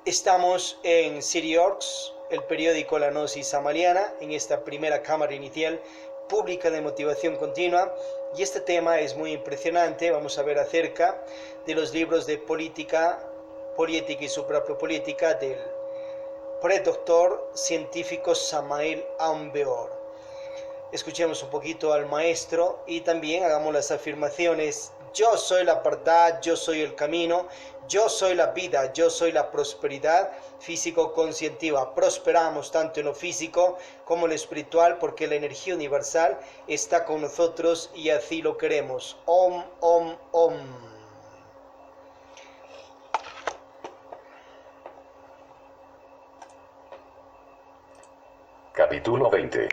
Estamos en City Orgs, el periódico La Gnosis Amaliana, en esta primera cámara inicial pública de motivación continua, y este tema es muy impresionante. Vamos a ver acerca de los libros de política, política y suprapolítica del predoctor científico Samael Aun Weor. Escuchemos un poquito al maestro y también hagamos las afirmaciones: yo soy la verdad, yo soy el camino, yo soy la vida, yo soy la prosperidad físico-conscientiva. Prosperamos tanto en lo físico como en lo espiritual, porque la energía universal está con nosotros y así lo queremos. Om, om, om. Capítulo 20.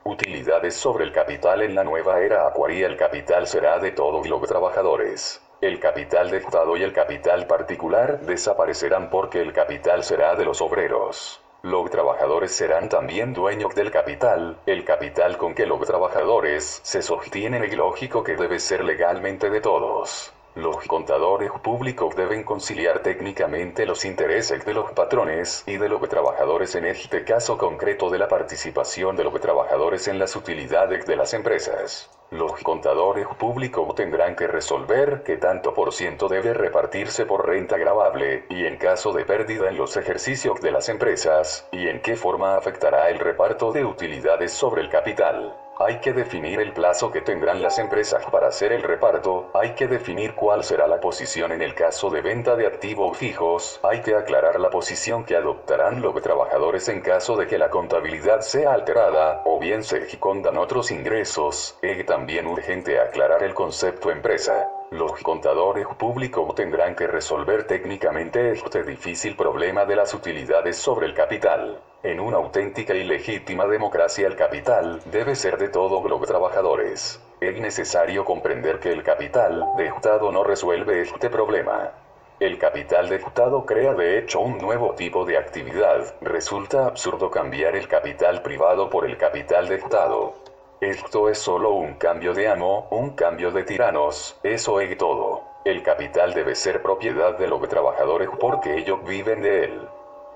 Utilidades sobre el capital en la nueva era acuaria. El capital será de todos los trabajadores. El capital de Estado y el capital particular desaparecerán porque el capital será de los obreros. Los trabajadores serán también dueños del capital, el capital con que los trabajadores se sostienen es lógico que debe ser legalmente de todos. Los contadores públicos deben conciliar técnicamente los intereses de los patrones y de los trabajadores, en este caso concreto de la participación de los trabajadores en las utilidades de las empresas. Los contadores públicos tendrán que resolver qué tanto por ciento debe repartirse por renta gravable, y en caso de pérdida en los ejercicios de las empresas, y en qué forma afectará el reparto de utilidades sobre el capital. Hay que definir el plazo que tendrán las empresas para hacer el reparto, hay que definir cuál será la posición en el caso de venta de activos fijos, hay que aclarar la posición que adoptarán los trabajadores en caso de que la contabilidad sea alterada, o bien se escondan otros ingresos. Es también urgente aclarar el concepto empresa. Los contadores públicos tendrán que resolver técnicamente este difícil problema de las utilidades sobre el capital. En una auténtica y legítima democracia el capital debe ser de todos los trabajadores. Es necesario comprender que el capital de Estado no resuelve este problema. El capital de Estado crea de hecho un nuevo tipo de actividad. Resulta absurdo cambiar el capital privado por el capital de Estado. Esto es solo un cambio de amo, un cambio de tiranos, eso es todo. El capital debe ser propiedad de los trabajadores porque ellos viven de él.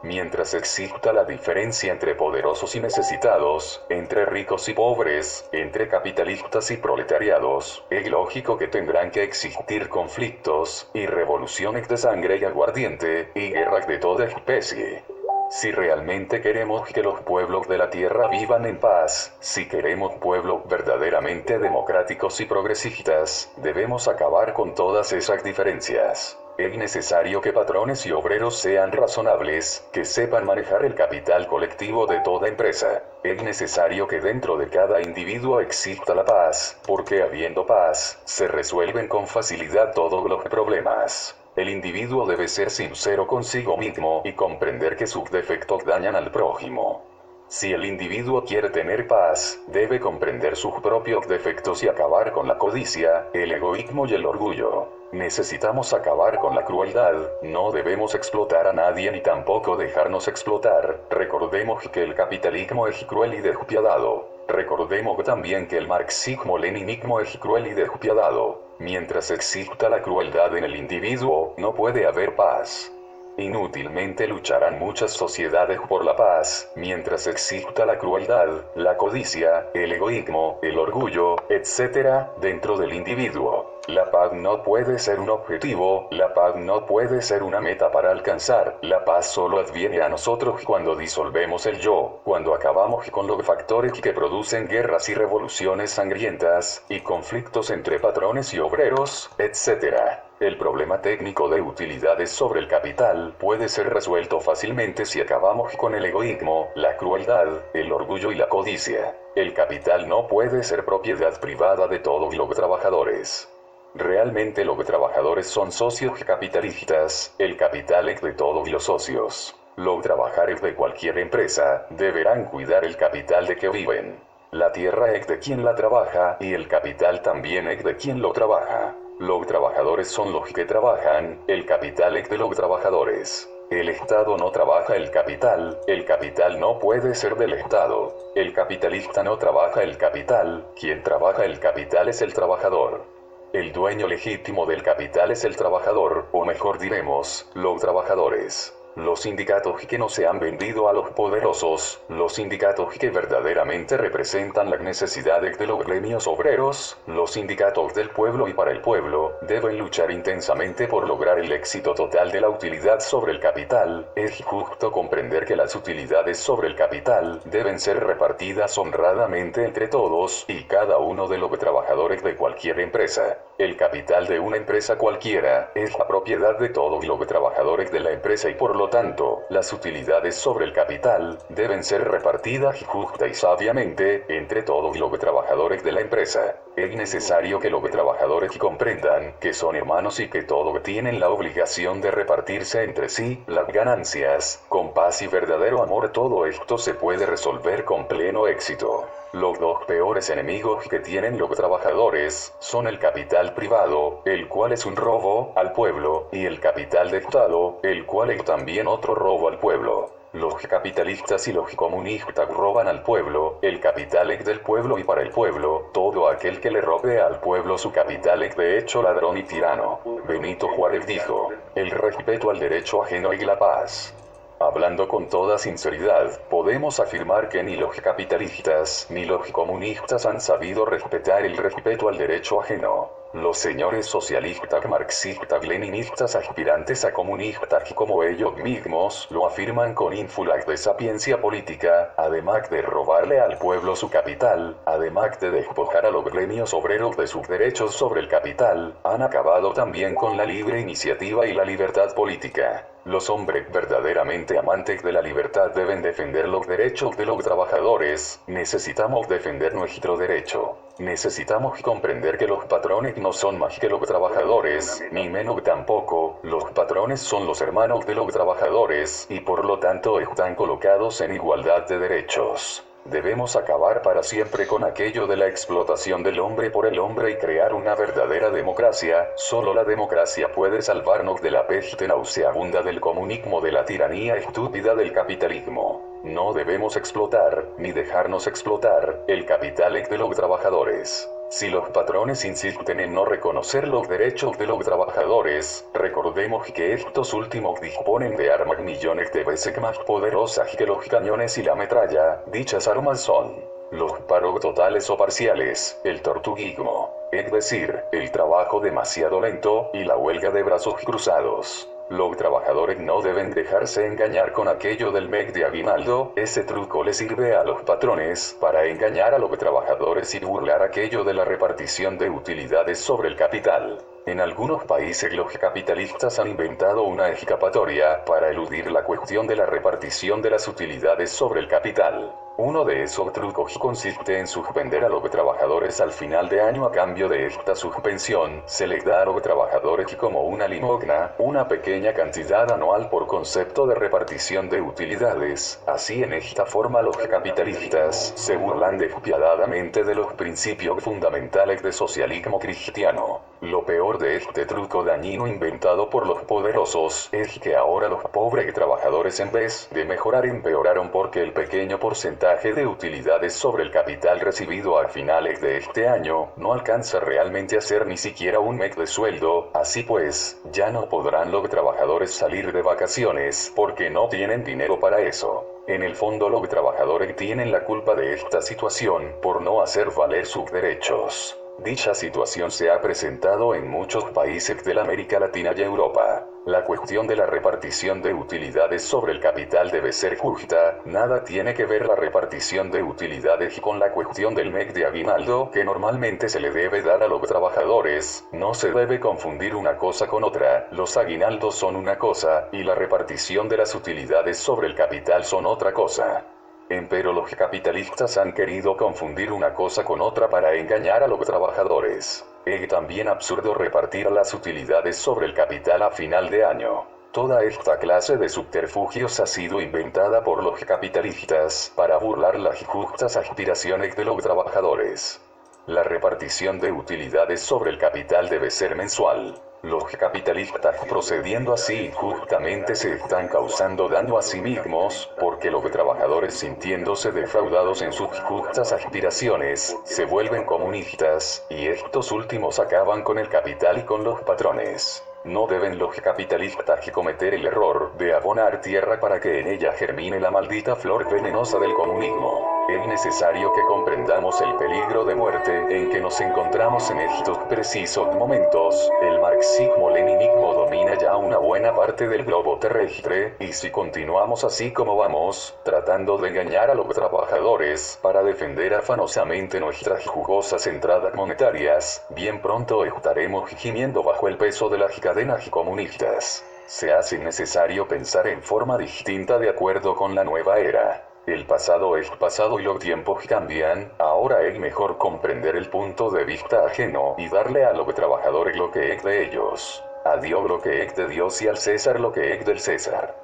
Mientras exista la diferencia entre poderosos y necesitados, entre ricos y pobres, entre capitalistas y proletariados, es lógico que tendrán que existir conflictos, y revoluciones de sangre y aguardiente, y guerras de toda especie. Si realmente queremos que los pueblos de la tierra vivan en paz, si queremos pueblos verdaderamente democráticos y progresistas, debemos acabar con todas esas diferencias. Es necesario que patrones y obreros sean razonables, que sepan manejar el capital colectivo de toda empresa. Es necesario que dentro de cada individuo exista la paz, porque habiendo paz, se resuelven con facilidad todos los problemas. El individuo debe ser sincero consigo mismo y comprender que sus defectos dañan al prójimo. Si el individuo quiere tener paz, debe comprender sus propios defectos y acabar con la codicia, el egoísmo y el orgullo. Necesitamos acabar con la crueldad, no debemos explotar a nadie ni tampoco dejarnos explotar. Recordemos que el capitalismo es cruel y despiadado. Recordemos también que el marxismo-leninismo es cruel y despiadado. Mientras exista la crueldad en el individuo, no puede haber paz. Inútilmente lucharán muchas sociedades por la paz, mientras exista la crueldad, la codicia, el egoísmo, el orgullo, etc., dentro del individuo. La paz no puede ser un objetivo, la paz no puede ser una meta para alcanzar, la paz solo adviene a nosotros cuando disolvemos el yo, cuando acabamos con los factores que producen guerras y revoluciones sangrientas, y conflictos entre patrones y obreros, etc. El problema técnico de utilidades sobre el capital puede ser resuelto fácilmente si acabamos con el egoísmo, la crueldad, el orgullo y la codicia. El capital no puede ser propiedad privada de todos los trabajadores. Realmente los trabajadores son socios capitalistas, el capital es de todos los socios. Los trabajadores de cualquier empresa deberán cuidar el capital de que viven. La tierra es de quien la trabaja y el capital también es de quien lo trabaja. Los trabajadores son los que trabajan, el capital es de los trabajadores. El Estado no trabaja el capital no puede ser del Estado. El capitalista no trabaja el capital, quien trabaja el capital es el trabajador. El dueño legítimo del capital es el trabajador, o mejor diremos, los trabajadores. Los sindicatos que no se han vendido a los poderosos, los sindicatos que verdaderamente representan las necesidades de los gremios obreros, los sindicatos del pueblo y para el pueblo, deben luchar intensamente por lograr el éxito total de la utilidad sobre el capital. Es justo comprender que las utilidades sobre el capital deben ser repartidas honradamente entre todos y cada uno de los trabajadores de cualquier empresa. El capital de una empresa cualquiera es la propiedad de todos los trabajadores de la empresa y por lo tanto, las utilidades sobre el capital deben ser repartidas justa y sabiamente entre todos los trabajadores de la empresa. Es necesario que los trabajadores comprendan que son hermanos y que todos tienen la obligación de repartirse entre sí las ganancias. Con paz y verdadero amor todo esto se puede resolver con pleno éxito. Los dos peores enemigos que tienen los trabajadores son el capital privado, el cual es un robo al pueblo, y el capital de Estado, el cual es también otro robo al pueblo. Los capitalistas y los comunistas roban al pueblo, el capital es del pueblo y para el pueblo, todo aquel que le robe al pueblo su capital es de hecho ladrón y tirano. Benito Juárez dijo, el respeto al derecho ajeno y la paz. Hablando con toda sinceridad, podemos afirmar que ni los capitalistas ni los comunistas han sabido respetar el respeto al derecho ajeno. Los señores socialistas, marxistas, leninistas, aspirantes a comunistas como ellos mismos lo afirman con ínfulas de sapiencia política, además de robarle al pueblo su capital, además de despojar a los gremios obreros de sus derechos sobre el capital, han acabado también con la libre iniciativa y la libertad política. Los hombres verdaderamente amantes de la libertad deben defender los derechos de los trabajadores. Necesitamos defender nuestro derecho. Necesitamos comprender que los patrones no son más que los trabajadores, ni menos tampoco. Los patrones son los hermanos de los trabajadores, y por lo tanto están colocados en igualdad de derechos. Debemos acabar para siempre con aquello de la explotación del hombre por el hombre y crear una verdadera democracia. Solo la democracia puede salvarnos de la peste nauseabunda del comunismo, de la tiranía estúpida del capitalismo. No debemos explotar, ni dejarnos explotar, el capital es de los trabajadores. Si los patrones insisten en no reconocer los derechos de los trabajadores, recordemos que estos últimos disponen de armas millones de veces más poderosas que los cañones y la metralla. Dichas armas son los paros totales o parciales, el tortuguismo, es decir, el trabajo demasiado lento, y la huelga de brazos cruzados. Los trabajadores no deben dejarse engañar con aquello del MEC de aguinaldo. Ese truco le sirve a los patrones para engañar a los trabajadores y burlar aquello de la repartición de utilidades sobre el capital. En algunos países los capitalistas han inventado una escapatoria para eludir la cuestión de la repartición de las utilidades sobre el capital. Uno de esos trucos consiste en suspender a los trabajadores al final de año. A cambio de esta suspensión, se les da a los trabajadores como una limosna, una pequeña cantidad anual por concepto de repartición de utilidades. Así, en esta forma los capitalistas se burlan despiadadamente de los principios fundamentales del socialismo cristiano. Lo peor de este truco dañino inventado por los poderosos es que ahora los pobres trabajadores, en vez de mejorar, empeoraron, porque el pequeño porcentaje de utilidades sobre el capital recibido a finales de este año no alcanza realmente a ser ni siquiera un mes de sueldo. Así pues, ya no podrán los trabajadores salir de vacaciones porque no tienen dinero para eso. En el fondo, los trabajadores tienen la culpa de esta situación por no hacer valer sus derechos. Dicha situación se ha presentado en muchos países de la América Latina y Europa. La cuestión de la repartición de utilidades sobre el capital debe ser justa. Nada tiene que ver la repartición de utilidades con la cuestión del MEC de aguinaldo que normalmente se le debe dar a los trabajadores. No se debe confundir una cosa con otra. Los aguinaldos son una cosa, y la repartición de las utilidades sobre el capital son otra cosa. Empero los capitalistas han querido confundir una cosa con otra para engañar a los trabajadores. Es también absurdo repartir las utilidades sobre el capital a final de año. Toda esta clase de subterfugios ha sido inventada por los capitalistas para burlar las justas aspiraciones de los trabajadores. La repartición de utilidades sobre el capital debe ser mensual. Los capitalistas, procediendo así injustamente, se están causando daño a sí mismos, porque los trabajadores, sintiéndose defraudados en sus justas aspiraciones, se vuelven comunistas, y estos últimos acaban con el capital y con los patrones. No deben los capitalistas cometer el error de abonar tierra para que en ella germine la maldita flor venenosa del comunismo. Es necesario que comprendamos el peligro de muerte en que nos encontramos en estos precisos momentos. El marxismo-leninismo domina ya una buena parte del globo terrestre, y si continuamos así como vamos, tratando de engañar a los trabajadores para defender afanosamente nuestras jugosas entradas monetarias, bien pronto estaremos gimiendo bajo el peso de las cadenas comunistas. Se hace necesario pensar en forma distinta de acuerdo con la nueva era. El pasado es pasado y los tiempos cambian. Ahora es mejor comprender el punto de vista ajeno y darle a los trabajadores lo que es de ellos, a Dios lo que es de Dios y al César lo que es del César.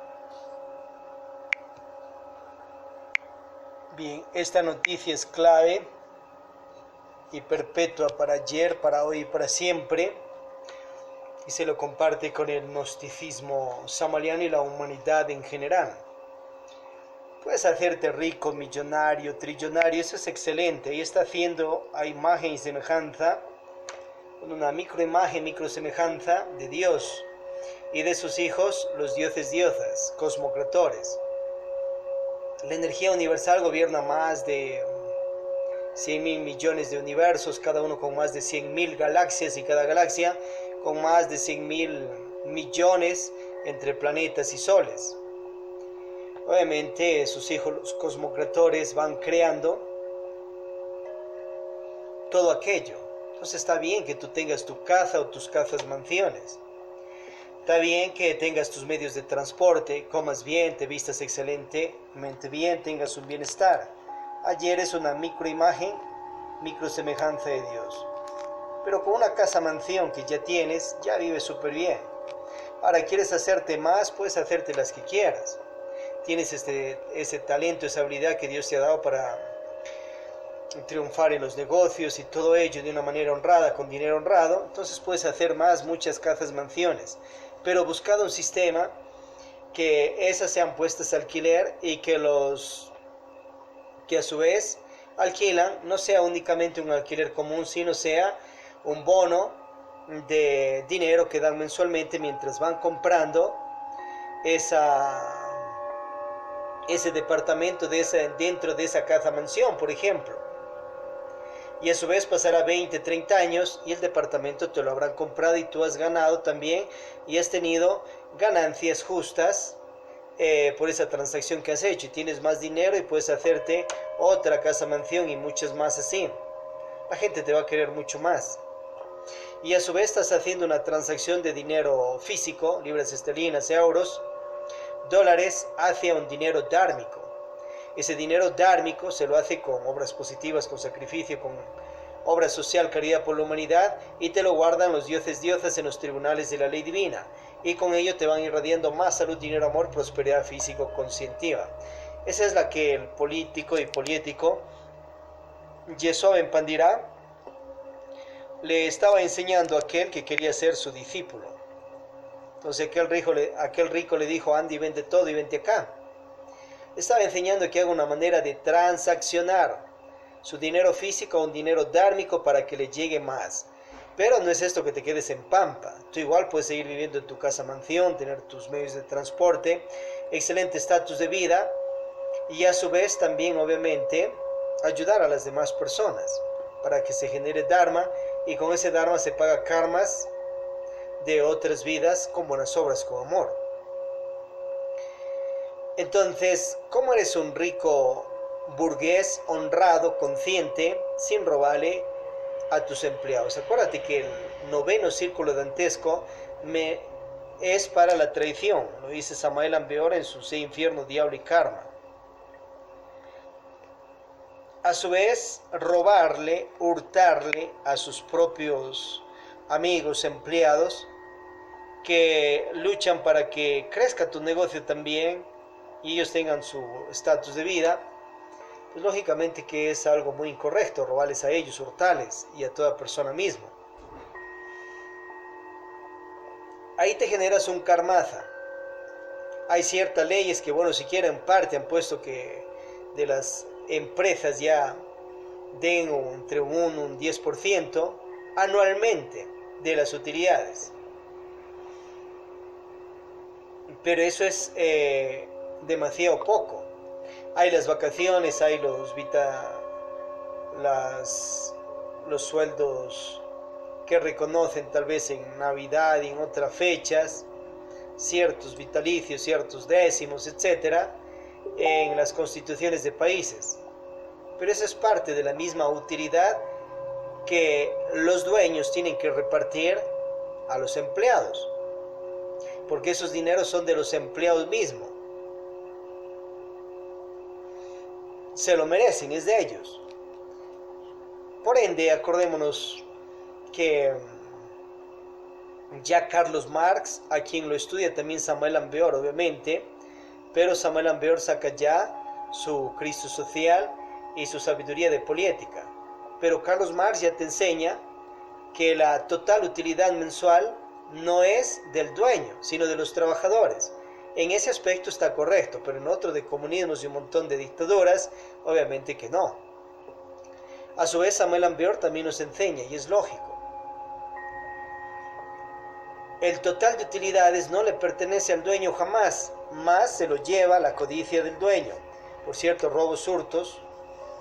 Bien, esta noticia es clave y perpetua para ayer, para hoy y para siempre, y se lo comparte con el gnosticismo samaliano y la humanidad en general. Puedes hacerte rico, millonario, trillonario, eso es excelente. Ahí está haciendo a imagen y semejanza, una microimagen, microsemejanza de Dios y de sus hijos, los dioses diosas, cosmocratores. La energía universal gobierna más de 100.000 millones de universos, cada uno con más de 100.000 galaxias y cada galaxia con más de 100.000 millones entre planetas y soles. Obviamente sus hijos, los cosmocratores, van creando todo aquello. Entonces está bien que tú tengas tu casa o tus casas mansiones. Está bien que tengas tus medios de transporte, comas bien, te vistas excelentemente bien, tengas un bienestar. Ayer es una microimagen, microsemejanza de Dios. Pero con una casa mansión que ya tienes, ya vives súper bien. Ahora, ¿quieres hacerte más? Puedes hacerte las que quieras. Tienes ese talento, esa habilidad que Dios te ha dado para triunfar en los negocios y todo ello de una manera honrada, con dinero honrado. Entonces puedes hacer muchas casas, mansiones. Pero buscando un sistema que esas sean puestas a alquiler y que los que a su vez alquilan no sea únicamente un alquiler común, sino sea un bono de dinero que dan mensualmente mientras van comprando ese departamento dentro de esa casa mansión, por ejemplo. Y a su vez pasará 20, 30 años y el departamento te lo habrán comprado y tú has ganado también y has tenido ganancias justas por esa transacción que has hecho, y tienes más dinero y puedes hacerte otra casa mansión y muchas más así. La gente te va a querer mucho más. Y a su vez estás haciendo una transacción de dinero físico, libras esterlinas, euros, dólares, hacia un dinero dármico. Ese dinero dármico se lo hace con obras positivas, con sacrificio, con obra social, caridad por la humanidad, y te lo guardan los dioses diosas en los tribunales de la ley divina, y con ello te van irradiando más salud, dinero, amor, prosperidad físico-conscientiva. Esa es la que el político y poliético Yeshua Pandirá le estaba enseñando a aquel que quería ser su discípulo. Entonces aquel rico le dijo: anda y vende todo y vente acá. Estaba enseñando que haga una manera de transaccionar su dinero físico a un dinero dármico para que le llegue más. Pero no es esto que te quedes en pampa. Tú igual puedes seguir viviendo en tu casa mansión, tener tus medios de transporte, excelente estatus de vida, y a su vez también obviamente ayudar a las demás personas para que se genere dharma, y con ese dharma se paga karmas de otras vidas con buenas obras, con amor. Entonces, ¿cómo eres un rico burgués honrado, consciente, sin robarle a tus empleados? Acuérdate que el noveno círculo dantesco es para la traición. Lo dice Samael Ambeor en su infierno, diablo y karma. A su vez, robarle, hurtarle a sus propios amigos, empleados, que luchan para que crezca tu negocio también y ellos tengan su estatus de vida, pues lógicamente que es algo muy incorrecto robarles a ellos, hurtarles y a toda persona misma. Ahí te generas un karmaza. Hay ciertas leyes que, bueno, siquiera en parte han puesto que de las empresas ya den entre un 10% anualmente de las utilidades. pero eso es demasiado poco. Hay las vacaciones, hay los sueldos que reconocen tal vez en Navidad y en otras fechas, ciertos vitalicios, ciertos décimos, etcétera, en las constituciones de países. Pero eso es parte de la misma utilidad que los dueños tienen que repartir a los empleados, porque esos dineros son de los empleados mismos. Se lo merecen, es de ellos. Por ende, acordémonos que ya Carlos Marx, a quien lo estudia también Samuel Ambeor, obviamente, pero Samuel Ambeor saca ya su Cristo social y su sabiduría de política. Pero Carlos Marx ya te enseña que la total utilidad mensual no es del dueño, sino de los trabajadores. En ese aspecto está correcto, pero en otro de comunismos y un montón de dictaduras, obviamente que no. A su vez, Samuel Ambeor también nos enseña, y es lógico, el total de utilidades no le pertenece al dueño jamás, más se lo lleva la codicia del dueño. Por cierto, robos, hurtos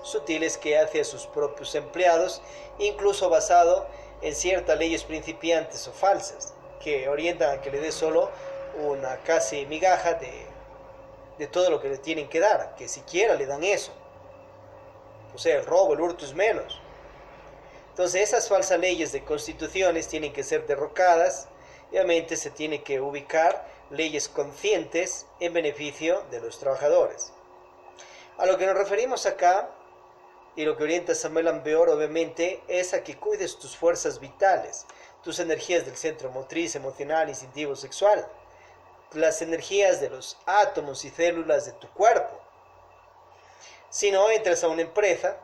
sutiles que hace a sus propios empleados, incluso basado en ciertas leyes principiantes o falsas, que orientan a que le dé solo una casi migaja de todo lo que le tienen que dar, que siquiera le dan eso. O sea, el robo, el hurto es menos. Entonces esas falsas leyes de constituciones tienen que ser derrocadas. Obviamente se tiene que ubicar leyes conscientes en beneficio de los trabajadores. A lo que nos referimos acá, y lo que orienta Samuel Ambeor obviamente, es a que cuides tus fuerzas vitales, tus energías del centro motriz, emocional, instintivo, sexual, las energías de los átomos y células de tu cuerpo. Si no, entras a una empresa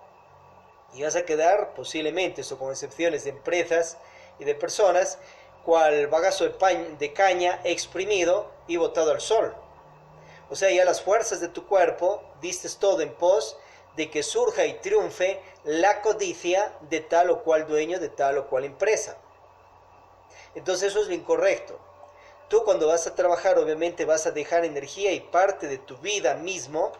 y vas a quedar posiblemente, eso con excepciones de empresas y de personas, cual bagazo de caña exprimido y botado al sol. O sea, ya las fuerzas de tu cuerpo diste todo en pos de que surja y triunfe la codicia de tal o cual dueño, de tal o cual empresa. Entonces eso es lo incorrecto. Tú cuando vas a trabajar obviamente vas a dejar energía y parte de tu vida mismo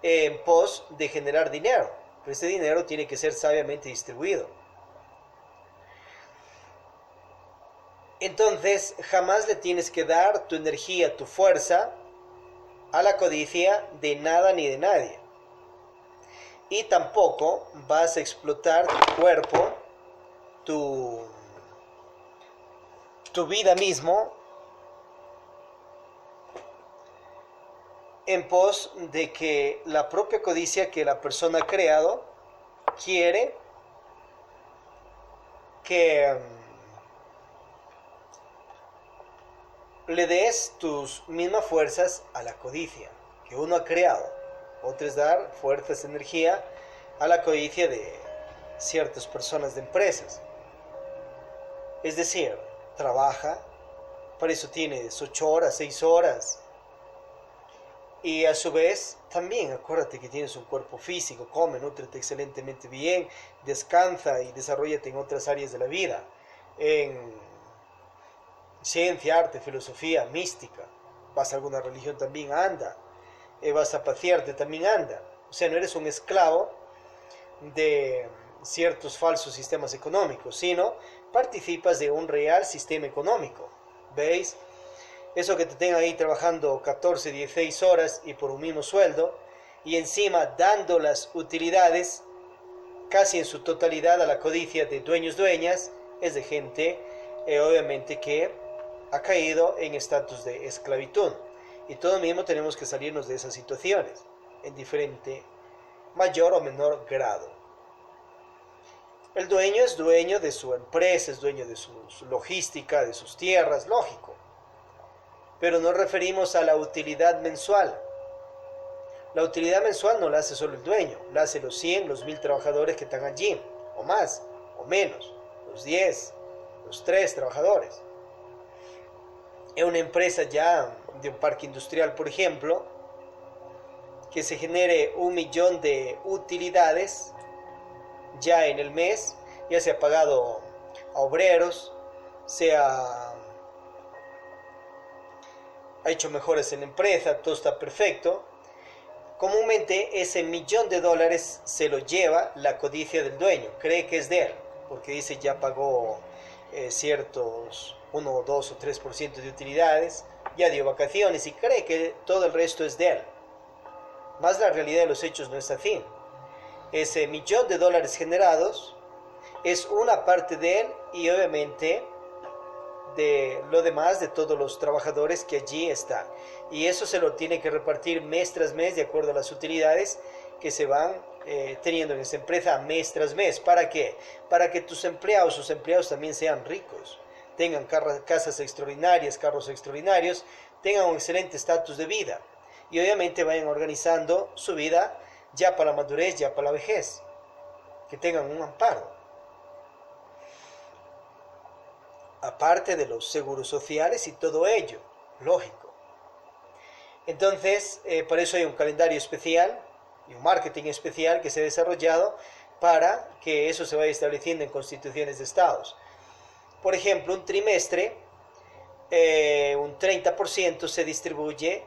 en pos de generar dinero. Pero ese dinero tiene que ser sabiamente distribuido. Entonces jamás le tienes que dar tu energía, tu fuerza a la codicia de nada ni de nadie. Y tampoco vas a explotar tu cuerpo, tu vida mismo, en pos de que la propia codicia que la persona ha creado quiere que le des tus mismas fuerzas a la codicia que uno ha creado. Otra es dar fuerzas, energía a la codicia de ciertas personas de empresas. Es decir, trabaja, para eso tienes 8 horas, 6 horas. Y a su vez, también acuérdate que tienes un cuerpo físico, come, nútrete excelentemente bien, descansa y desarrollate en otras áreas de la vida. En ciencia, arte, filosofía, mística. Vas a alguna religión también, anda. Vas a pasearte, también anda. O sea, no eres un esclavo de ciertos falsos sistemas económicos, sino participas de un real sistema económico. ¿Veis? Eso que te tengan ahí trabajando 14, 16 horas y por un mismo sueldo, y encima dando las utilidades casi en su totalidad a la codicia de dueños, dueñas, es de gente obviamente que ha caído en estatus de esclavitud. Y todos mismos tenemos que salirnos de esas situaciones en diferente, mayor o menor grado. El dueño es dueño de su empresa, es dueño de su logística, de sus tierras, lógico. Pero nos referimos a la utilidad mensual. La utilidad mensual no la hace solo el dueño, la hace los 100, los 1000 trabajadores que están allí, o más, o menos, los 10, los 3 trabajadores. En una empresa ya de un parque industrial, por ejemplo, que se genere 1 millón de utilidades ya en el mes, ya se ha pagado a obreros, se ha ha hecho mejoras en la empresa, todo está perfecto. Comúnmente ese $1.000.000 se lo lleva la codicia del dueño, cree que es de él, porque dice ya pagó ciertos 1, 2 o 3% de utilidades, ya dio vacaciones y cree que todo el resto es de él. Más la realidad de los hechos no es así. Ese $1.000.000 generados es una parte de él y obviamente de lo demás de todos los trabajadores que allí están, y eso se lo tiene que repartir mes tras mes de acuerdo a las utilidades que se van teniendo en esa empresa mes tras mes. ¿Para qué? Para que sus empleados también sean ricos, tengan casas extraordinarias, carros extraordinarios, tengan un excelente estatus de vida y obviamente vayan organizando su vida ya para la madurez, ya para la vejez, que tengan un amparo. Aparte de los seguros sociales y todo ello, lógico. Entonces, por eso hay un calendario especial y un marketing especial que se ha desarrollado para que eso se vaya estableciendo en constituciones de estados. Por ejemplo, un trimestre, un 30% se distribuye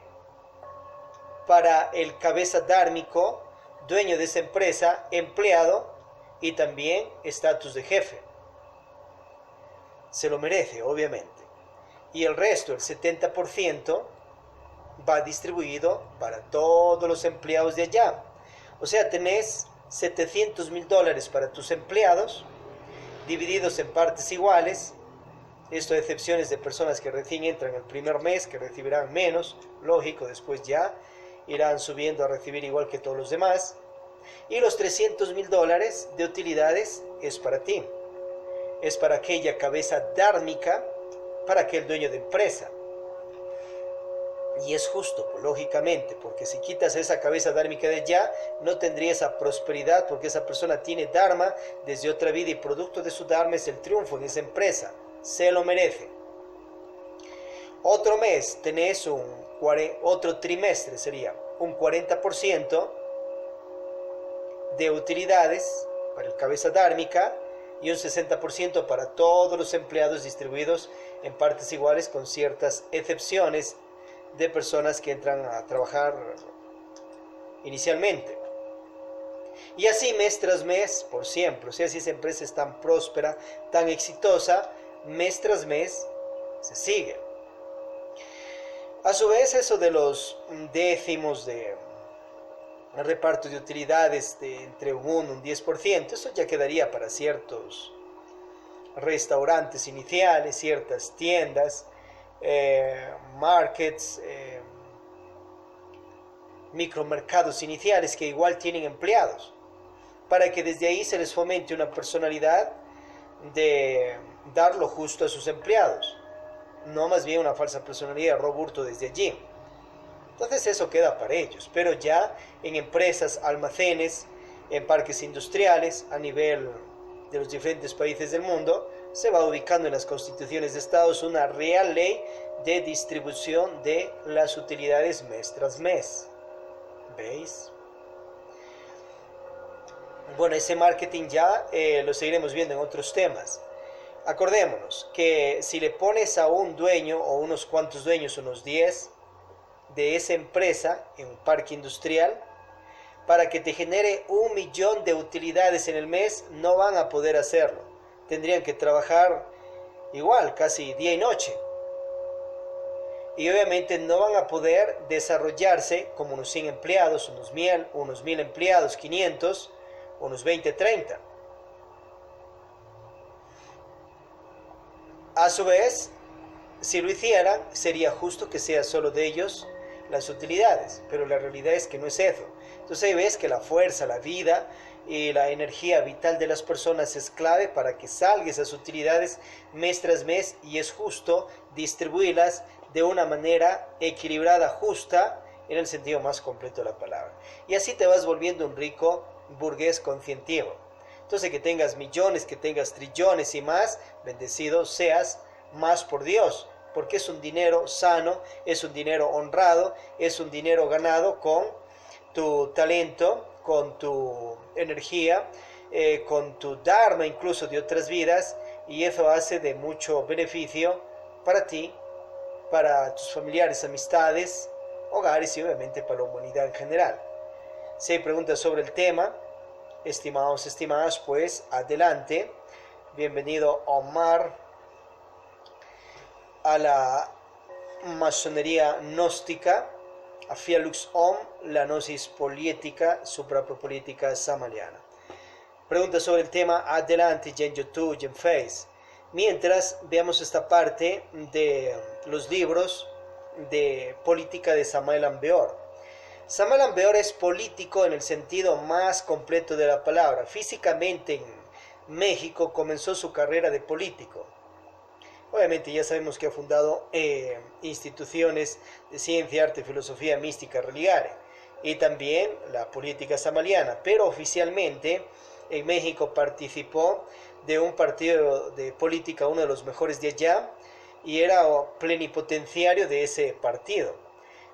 para el cabeza dármico, dueño de esa empresa, empleado y también estatus de jefe. Se lo merece, obviamente. Y el resto, el 70%, va distribuido para todos los empleados de allá. O sea, tenés $700.000 para tus empleados, divididos en partes iguales. Esto a excepciones de personas que recién entran el primer mes, que recibirán menos, lógico, después ya irán subiendo a recibir igual que todos los demás. Y los $300.000 de utilidades es para ti. Es para aquella cabeza dármica, para aquel dueño de empresa. Y es justo, lógicamente, porque si quitas esa cabeza dármica de allá, no tendría esa prosperidad, porque esa persona tiene dharma desde otra vida y producto de su dharma es el triunfo en esa empresa. Se lo merece. Otro mes tenés otro trimestre, sería un 40% de utilidades para el cabeza dármica, y un 60% para todos los empleados distribuidos en partes iguales con ciertas excepciones de personas que entran a trabajar inicialmente. Y así mes tras mes, por siempre. O sea, si esa empresa es tan próspera, tan exitosa, mes tras mes se sigue. A su vez, eso de los décimos de reparto de utilidades de entre un 1 y un 10%, eso ya quedaría para ciertos restaurantes iniciales, ciertas tiendas, markets, micromercados iniciales que igual tienen empleados, para que desde ahí se les fomente una personalidad de dar lo justo a sus empleados, no más bien una falsa personalidad, roburto desde allí. Entonces eso queda para ellos, pero ya en empresas, almacenes, en parques industriales, a nivel de los diferentes países del mundo, se va ubicando en las constituciones de estados una real ley de distribución de las utilidades mes tras mes. ¿Veis? Bueno, ese marketing ya lo seguiremos viendo en otros temas. Acordémonos que si le pones a un dueño o unos cuantos dueños, unos 10, de esa empresa en un parque industrial, para que te genere 1.000.000 de utilidades en el mes, no van a poder hacerlo. Tendrían que trabajar igual, casi día y noche. Y obviamente no van a poder desarrollarse como unos 100 empleados, unos 1.000 empleados, 500, unos 20, 30. A su vez, si lo hicieran, sería justo que sea solo de ellos las utilidades, pero la realidad es que no es eso. Entonces ahí ves que la fuerza, la vida y la energía vital de las personas es clave para que salga esas utilidades mes tras mes, y es justo distribuirlas de una manera equilibrada, justa, en el sentido más completo de la palabra. Y así te vas volviendo un rico burgués conscientivo. Entonces, que tengas millones, que tengas trillones y más, bendecido seas más por Dios, porque es un dinero sano, es un dinero honrado, es un dinero ganado con tu talento, con tu energía, con tu dharma incluso de otras vidas, y eso hace de mucho beneficio para ti para tus familiares, amistades, hogares y obviamente para la humanidad en general. Si hay preguntas sobre el tema, estimados, estimadas, pues adelante. Bienvenido Omar a la masonería gnóstica, a Fialux Om, la gnosis poliética, suprapropolítica samaliana. Preguntas sobre el tema, adelante, ya en YouTube, ya en Face. Mientras veamos esta parte de los libros de política de Samael Aun Weor. Samael Aun Weor es político en el sentido más completo de la palabra. Físicamente en México comenzó su carrera de político. Obviamente ya sabemos que ha fundado instituciones de ciencia, arte, filosofía, mística, religare, y también la política samaliana, pero oficialmente en México participó de un partido de política, uno de los mejores de allá, y era plenipotenciario de ese partido.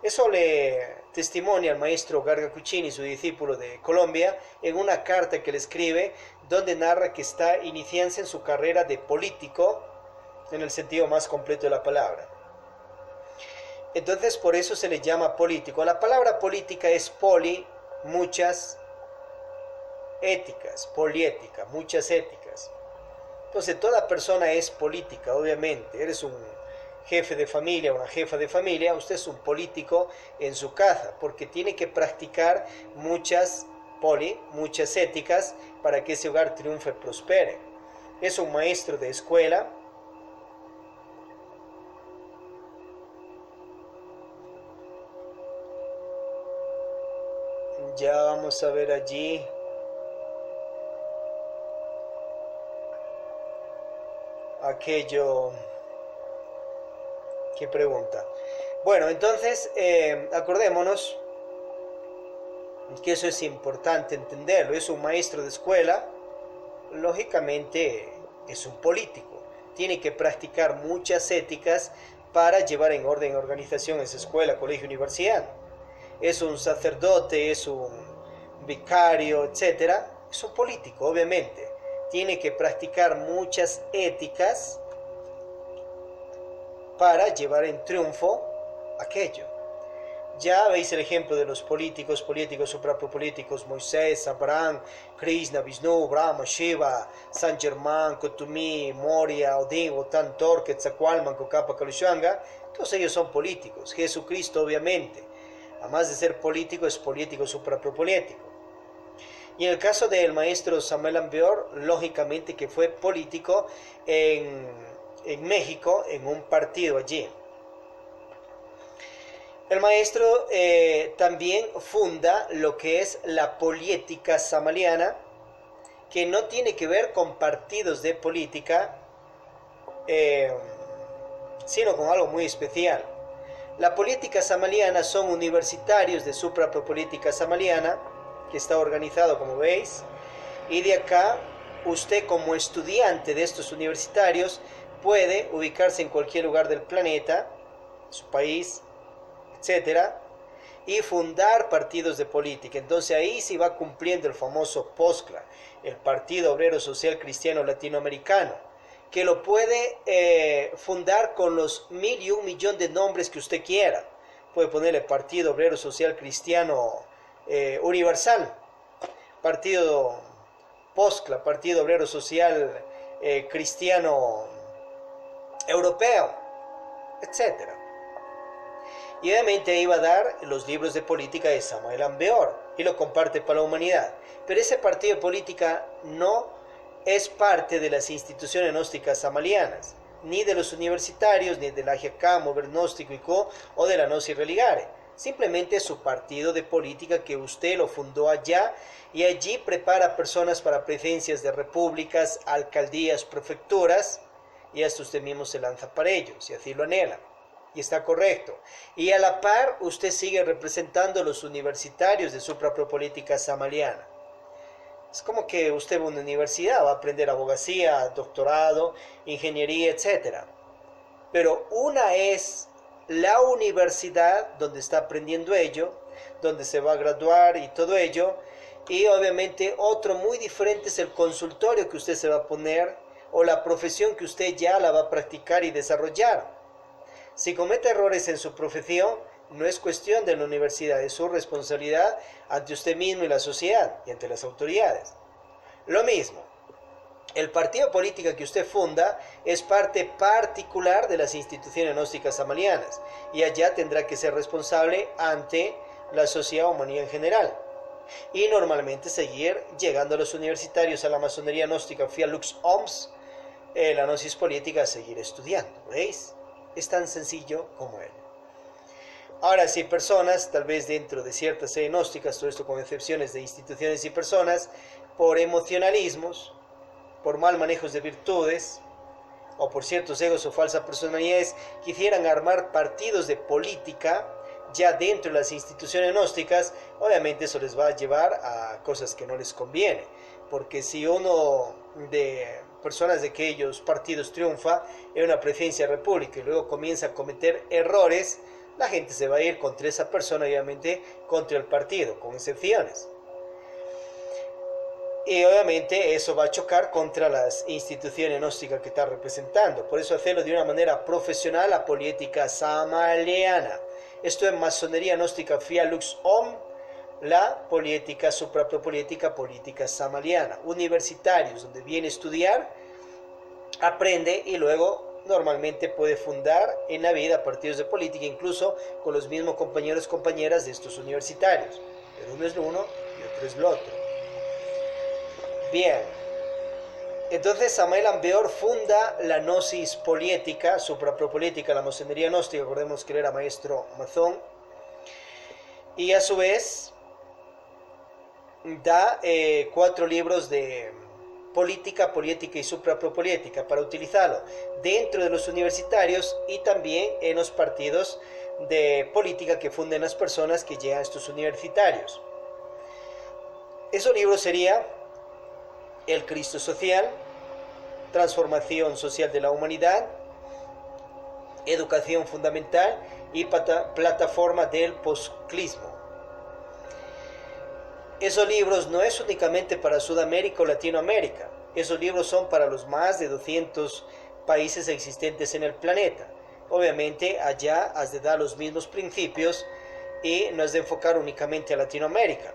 Eso le testimonia al maestro Garga Cuccini, su discípulo de Colombia, en una carta que le escribe, donde narra que está iniciándose en su carrera de político, en el sentido más completo de la palabra. Entonces, por eso se le llama político. La palabra política es poli, muchas, éticas, poliética, muchas éticas. Entonces, toda persona es política, obviamente. Eres un jefe de familia, una jefa de familia, usted es un político en su casa, porque tiene que practicar muchas éticas para que ese hogar triunfe y prospere. Es un maestro de escuela. Ya vamos a ver allí. Aquello que pregunta. Bueno, entonces acordémonos que eso es importante entenderlo. Es un maestro de escuela, lógicamente es un político. Tiene que practicar muchas éticas para llevar en orden y organización esa escuela, colegio, universidad. Es un sacerdote, es un vicario, etcétera. Es un político, obviamente. Tiene que practicar muchas éticas para llevar en triunfo aquello. Ya veis el ejemplo de los políticos, suprapolíticos, Moisés, Abraham, Krishna, Vishnu, Brahma, Shiva, San Germán, Kotumi, Moria, Odin, Wotan, Thor, Quetzalcoatl, Cocapa, Calushanga. Todos ellos son políticos. Jesucristo, obviamente, además de ser político, es político suprapolítico. Y en el caso del maestro Samael Aun Weor, lógicamente que fue político en México, en un partido allí. El maestro también funda lo que es la poliética samaliana, que no tiene que ver con partidos de política, sino con algo muy especial. La política samaliana son universitarios de suprapolítica samaliana, que está organizado como veis, y de acá usted como estudiante de estos universitarios puede ubicarse en cualquier lugar del planeta, su país, etcétera, y fundar partidos de política. Entonces ahí se va cumpliendo el famoso POSCLA, el Partido Obrero Social Cristiano Latinoamericano, que lo puede fundar con los 1.001 millones de nombres que usted quiera. Puede ponerle Partido Obrero Social Cristiano Universal, Partido POSCLA, Partido Obrero Social Cristiano Europeo, etcétera. Y obviamente ahí va a dar los libros de política de Samael Aun Weor y lo comparte para la humanidad. Pero ese partido de política no es parte de las instituciones gnósticas samalianas, ni de los universitarios, ni de la GK, Mover Gnóstico y Co, o de la Gnosis Religare. Simplemente es su partido de política que usted lo fundó allá y allí prepara personas para presidencias de repúblicas, alcaldías, prefecturas, y hasta usted mismo se lanza para ello, si así lo anhela. Y está correcto. Y a la par, usted sigue representando a los universitarios de suprapolítica samaliana. Es como que usted va a una universidad, va a aprender abogacía, doctorado, ingeniería, etc. Pero una es la universidad donde está aprendiendo ello, donde se va a graduar y todo ello. Y obviamente otro muy diferente es el consultorio que usted se va a poner o la profesión que usted ya la va a practicar y desarrollar. Si comete errores en su profesión, no es cuestión de la universidad, es su responsabilidad ante usted mismo y la sociedad y ante las autoridades. Lo mismo, el partido político que usted funda es parte particular de las instituciones gnósticas samalianas y allá tendrá que ser responsable ante la sociedad o humanidad en general. Y normalmente seguir llegando a los universitarios a la masonería gnóstica Fiat Lux OMS, la gnosis política, a seguir estudiando. ¿Veis? Es tan sencillo como él. Ahora, si personas, tal vez dentro de ciertas sedes gnósticas, todo esto con excepciones de instituciones y personas, por emocionalismos, por mal manejos de virtudes, o por ciertos egos o falsas personalidades, quisieran armar partidos de política ya dentro de las instituciones gnósticas, obviamente eso les va a llevar a cosas que no les conviene, porque si uno de personas de aquellos partidos triunfa en una presidencia de la república y luego comienza a cometer errores, la gente se va a ir contra esa persona, obviamente contra el partido, con excepciones. Y obviamente eso va a chocar contra las instituciones gnósticas que está representando. Por eso hacerlo de una manera profesional, la política samaliana. Esto es masonería gnóstica Fiat Lux Om, la política suprapolítica, política samaliana. Universitarios, donde viene a estudiar, aprende y luego normalmente puede fundar en la vida partidos de política, incluso con los mismos compañeros y compañeras de estos universitarios. Pero uno es lo uno y otro es lo otro. Bien, entonces Samael Aun Weor funda la gnosis poliética, suprapolítica, la masonería gnóstica, recordemos que él era maestro masón, y a su vez da 4 libros de política, poliética y suprapolítica para utilizarlo dentro de los universitarios y también en los partidos de política que funden las personas que llegan a estos universitarios. Esos libros serían El Cristo Social, Transformación Social de la Humanidad, Educación Fundamental y Plataforma del Posclismo. Esos libros no es únicamente para Sudamérica o Latinoamérica, esos libros son para los más de 200 países existentes en el planeta. Obviamente allá has de dar los mismos principios y no has de enfocar únicamente a Latinoamérica,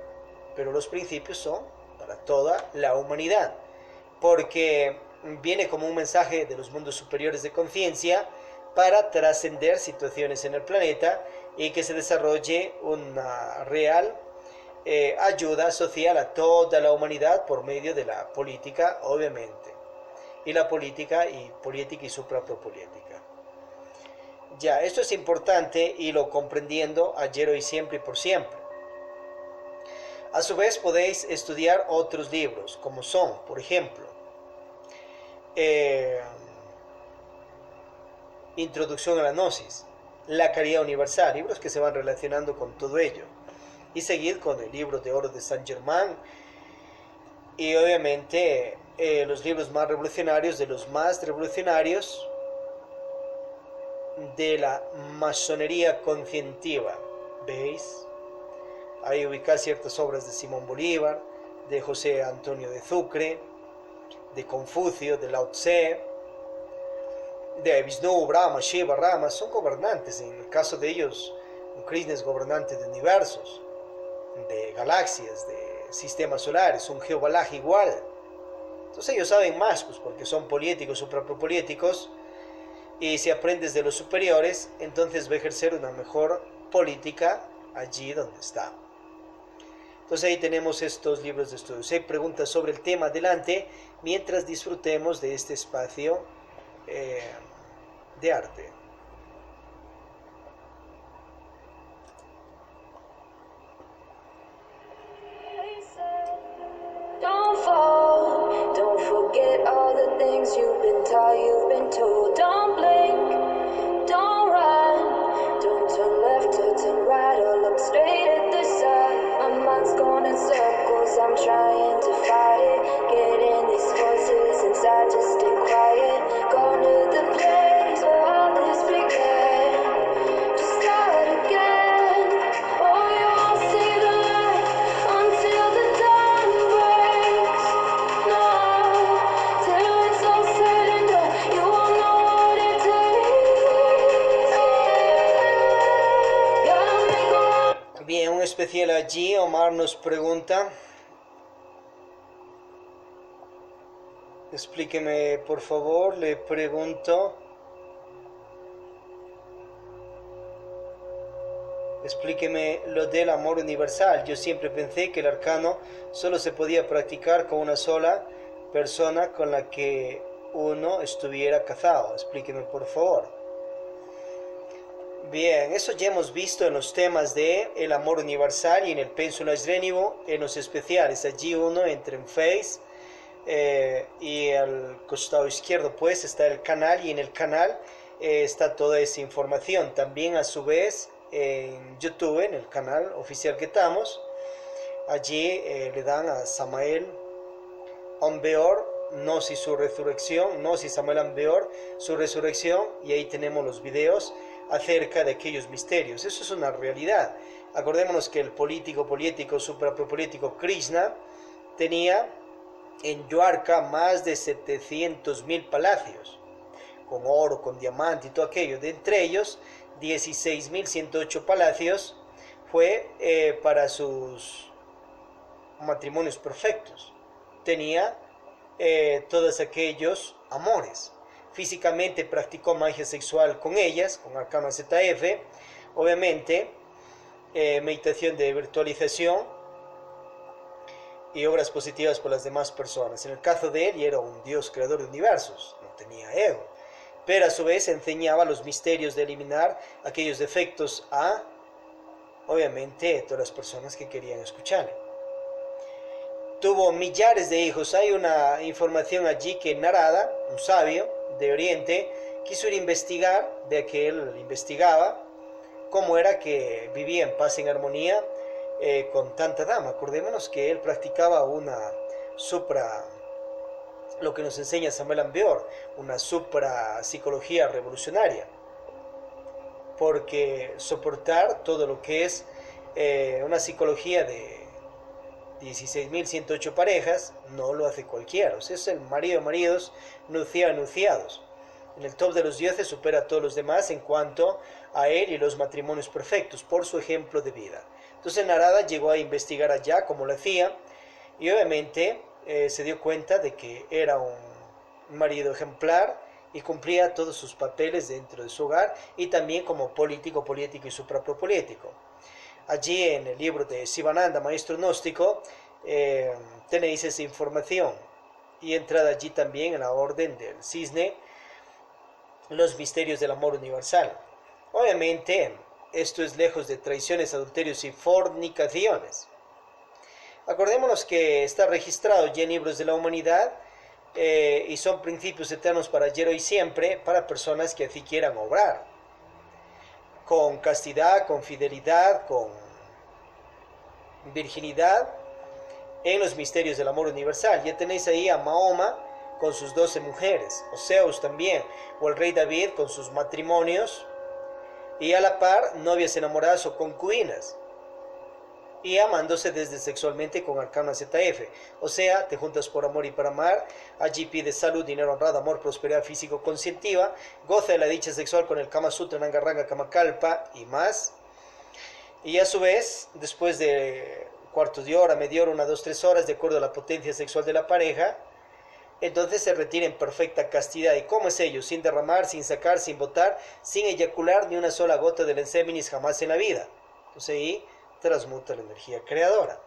pero los principios son para toda la humanidad, porque viene como un mensaje de los mundos superiores de conciencia para trascender situaciones en el planeta y que se desarrolle una real ayuda social a toda la humanidad por medio de la política, obviamente, y la política y suprapolítica. Ya, esto es importante y lo comprendiendo ayer, hoy, siempre y por siempre. A su vez podéis estudiar otros libros, como son, por ejemplo, Introducción a la Gnosis, La Caridad Universal, libros que se van relacionando con todo ello, y seguir con el libro de oro de Saint Germain, y obviamente los libros más revolucionarios de los más revolucionarios de la masonería conscientiva. ¿Veis? Ahí ubicar ciertas obras de Simón Bolívar, de José Antonio de Sucre, de Confucio, de Lao Tse, de Vishnu, Brahma, Shiva, Rama. Son gobernantes, en el caso de ellos Krishna es gobernante de universos, de galaxias, de sistemas solares, un Geobalaj igual. Entonces ellos saben más, pues, porque son políticos, suprapolíticos, y si aprendes de los superiores, entonces va a ejercer una mejor política allí donde está. Entonces ahí tenemos estos libros de estudio. Si hay preguntas sobre el tema, adelante, mientras disfrutemos de este espacio de arte. Don't fall, don't forget all the things you've been taught, you've been told. Don't blink, don't run, don't turn left or turn right or look straight at the sun. My mind's going in circles, I'm trying to fight it. Getting these voices inside, just stay quiet. Going to the place where all this began. Just start again. Oh, you won't see the light until the dawn breaks. No, till it's all said and done, you Bien, un especial allí. Omar nos pregunta, explíqueme por favor, le pregunto, explíqueme lo del amor universal. Yo siempre pensé que el arcano solo se podía practicar con una sola persona con la que uno estuviera casado. Explíqueme por favor. Bien, eso ya hemos visto en los temas de el amor universal y en el Pénsula Srenivo, en los especiales. Allí uno entra en Face y al costado izquierdo pues está el canal, y en el canal está toda esa información. También a su vez en YouTube, en el canal oficial que estamos, allí le dan a Samael Aun Weor, Gnosis su resurrección, Gnosis Samael Aun Weor, su resurrección, y ahí tenemos los videos acerca de aquellos misterios. Eso es una realidad. Acordémonos que el político suprapropolítico Krishna tenía en Dwarka más de 700.000 palacios, con oro, con diamante y todo aquello. De entre ellos, 16.108 palacios fue para sus matrimonios perfectos. Tenía todos aquellos amores. Físicamente practicó magia sexual con ellas, con Arcano ZF, obviamente, meditación de virtualización y obras positivas por las demás personas. En el caso de él, y era un dios creador de universos, no tenía ego, pero a su vez enseñaba los misterios de eliminar aquellos defectos a, obviamente, todas las personas que querían escucharle. Tuvo millares de hijos. Hay una información allí que Narada, un sabio de Oriente, quiso ir a investigar, de que él investigaba cómo era que vivía en paz y en armonía con tanta dama. Acordémonos que él practicaba una lo que nos enseña Samael Aun Weor, una psicología revolucionaria, porque soportar todo lo que es una psicología de 16.108 parejas no lo hace cualquiera. O sea, es el marido de maridos, nupcia anunciados. En el top de los dioses supera a todos los demás en cuanto a él y los matrimonios perfectos, por su ejemplo de vida. Entonces Narada llegó a investigar allá cómo lo hacía, y obviamente se dio cuenta de que era un marido ejemplar y cumplía todos sus papeles dentro de su hogar, y también como político y suprapropolítico. Allí en el libro de Sivananda, maestro gnóstico, tenéis esa información, y entrada allí también en la orden del cisne, los misterios del amor universal. Obviamente esto es lejos de traiciones, adulterios y fornicaciones. Acordémonos que está registrado ya en libros de la humanidad, y son principios eternos para ayer, hoy y siempre, para personas que así quieran obrar con castidad, con fidelidad, con virginidad en los misterios del amor universal. Ya tenéis ahí a Mahoma con sus 12 mujeres, o Zeus también, o el rey David con sus matrimonios, y a la par novias enamoradas o concubinas, y amándose desde sexualmente con Arcano ZF. O sea, te juntas por amor y para amar. Allí pides salud, dinero, honrado, amor, prosperidad físico conscientiva, goza de la dicha sexual con el Kama Sutra, Nangarranga, Kamakalpa y más. Y a su vez, después de cuarto de hora, media hora, 1, 2, 3 horas, de acuerdo a la potencia sexual de la pareja, entonces se retira en perfecta castidad. ¿Y cómo es ello? Sin derramar, sin sacar, sin botar, sin eyacular ni una sola gota del enseminis jamás en la vida. Entonces ahí transmuta la energía creadora.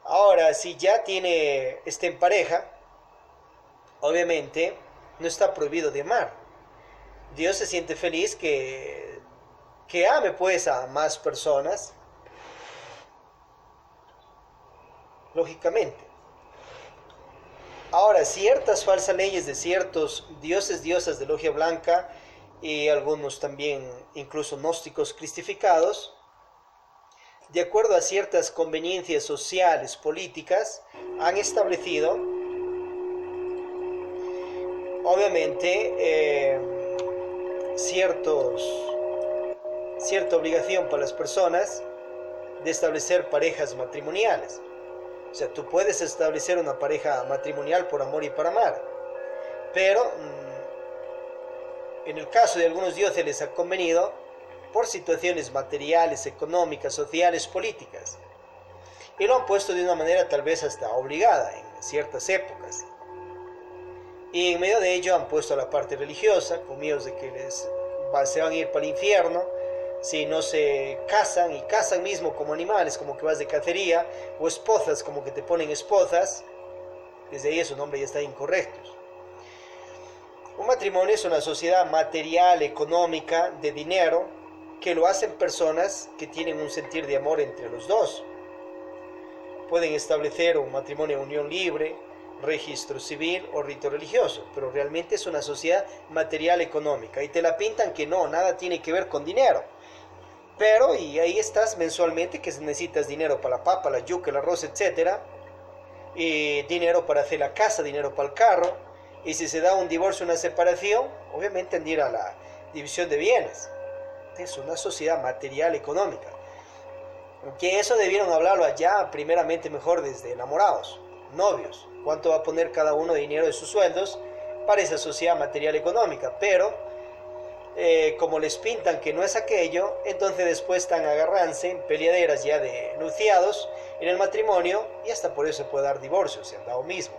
Ahora, si ya está en pareja, obviamente no está prohibido de amar. Dios se siente feliz que ame pues a más personas, lógicamente. Ahora, ciertas falsas leyes de ciertos dioses, diosas de logia blanca, y algunos también incluso gnósticos cristificados, de acuerdo a ciertas conveniencias sociales, políticas, han establecido, obviamente, cierta obligación para las personas de establecer parejas matrimoniales. O sea, tú puedes establecer una pareja matrimonial por amor y para amar, pero en el caso de algunos dioses les ha convenido por situaciones materiales, económicas, sociales, políticas. Y lo han puesto de una manera tal vez hasta obligada en ciertas épocas. Y en medio de ello han puesto la parte religiosa, con miedos de que se van a ir para el infierno si no se casan, y cazan mismo como animales, como que vas de cacería, o esposas, como que te ponen esposas. Desde ahí su nombre ya está incorrecto. Un matrimonio es una sociedad material, económica, de dinero, que lo hacen personas que tienen un sentir de amor entre los dos. Pueden establecer un matrimonio de unión libre, registro civil o rito religioso, pero realmente es una sociedad material económica, y te la pintan que no, nada tiene que ver con dinero. Pero, y ahí estás mensualmente, que necesitas dinero para la papa, la yuca, el arroz, etcétera, y dinero para hacer la casa, dinero para el carro, y si se da un divorcio, una separación, obviamente han de ir a la división de bienes. Es una sociedad material económica, que eso debieron hablarlo allá primeramente mejor desde enamorados, novios, cuánto va a poner cada uno de dinero de sus sueldos para esa sociedad material económica. Pero como les pintan que no es aquello, entonces después están agarrándose en peleaderas ya de enunciados en el matrimonio, y hasta por eso se puede dar divorcio, se han dado mismo.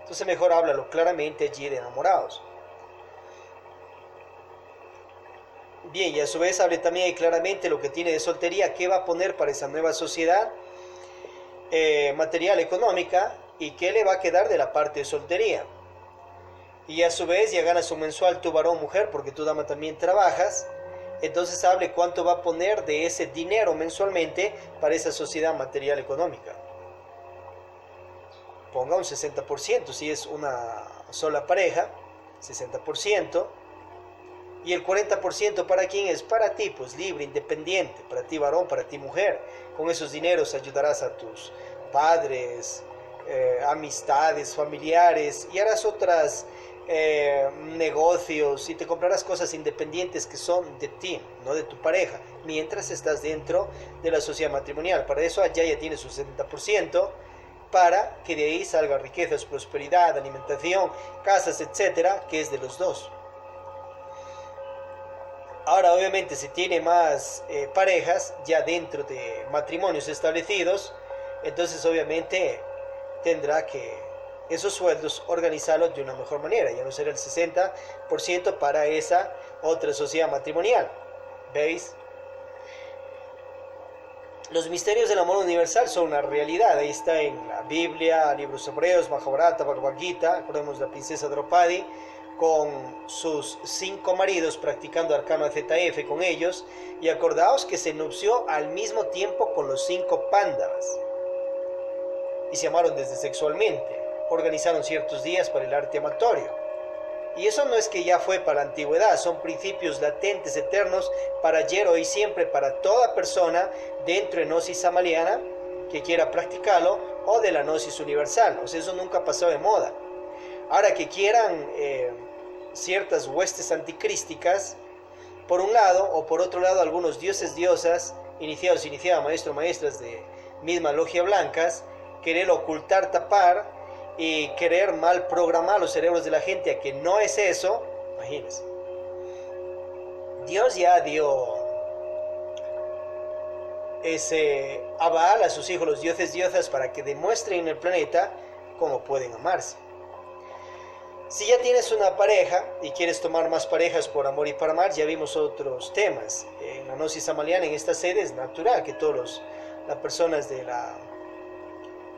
Entonces mejor háblalo claramente allí de enamorados. Bien, y a su vez hable también ahí claramente lo que tiene de soltería, qué va a poner para esa nueva sociedad material económica, y qué le va a quedar de la parte de soltería. Y a su vez ya ganas un mensual tu varón mujer, porque tú dama también trabajas, entonces hable cuánto va a poner de ese dinero mensualmente para esa sociedad material económica. Ponga un 60%, si es una sola pareja, 60%, y el 40% para quién es, para ti, pues libre, independiente, para ti varón, para ti mujer. Con esos dineros ayudarás a tus padres, amistades, familiares, y harás otras negocios, y te comprarás cosas independientes que son de ti, no de tu pareja, mientras estás dentro de la sociedad matrimonial. Para eso allá ya tienes su 70%, para que de ahí salga riquezas, prosperidad, alimentación, casas, etcétera, que es de los dos. Ahora, obviamente, si tiene más parejas ya dentro de matrimonios establecidos, entonces obviamente tendrá que esos sueldos organizarlos de una mejor manera. Ya no será el 60% para esa otra sociedad matrimonial. ¿Veis? Los misterios del amor universal son una realidad. Ahí está en la Biblia, libros hebreos, Mahabharata, Bhagavad Gita. Acordemos la princesa Draupadi con sus 5 maridos, practicando arcano ZF con ellos. Y acordaos que se nupció al mismo tiempo con los 5 Pándavas. Y se amaron desde sexualmente. Organizaron ciertos días para el arte amatorio. Y eso no es que ya fue para la antigüedad, son principios latentes, eternos, para ayer, hoy, siempre, para toda persona dentro de Gnosis Samaliana que quiera practicarlo, o de la Gnosis universal. O sea, eso nunca ha pasado de moda. Ahora que quieran ciertas huestes anticrísticas, por un lado, o por otro lado, algunos dioses, diosas, iniciados, maestros, maestras de misma logia blancas, querer ocultar, tapar, y querer mal programar los cerebros de la gente a que no es eso. Imagínense, Dios ya dio ese aval a sus hijos, los dioses, diosas, para que demuestren en el planeta cómo pueden amarse. Si ya tienes una pareja y quieres tomar más parejas por amor y para amar, ya vimos otros temas. En la Gnosis Samaliana, en esta sede, es natural que todas las personas de la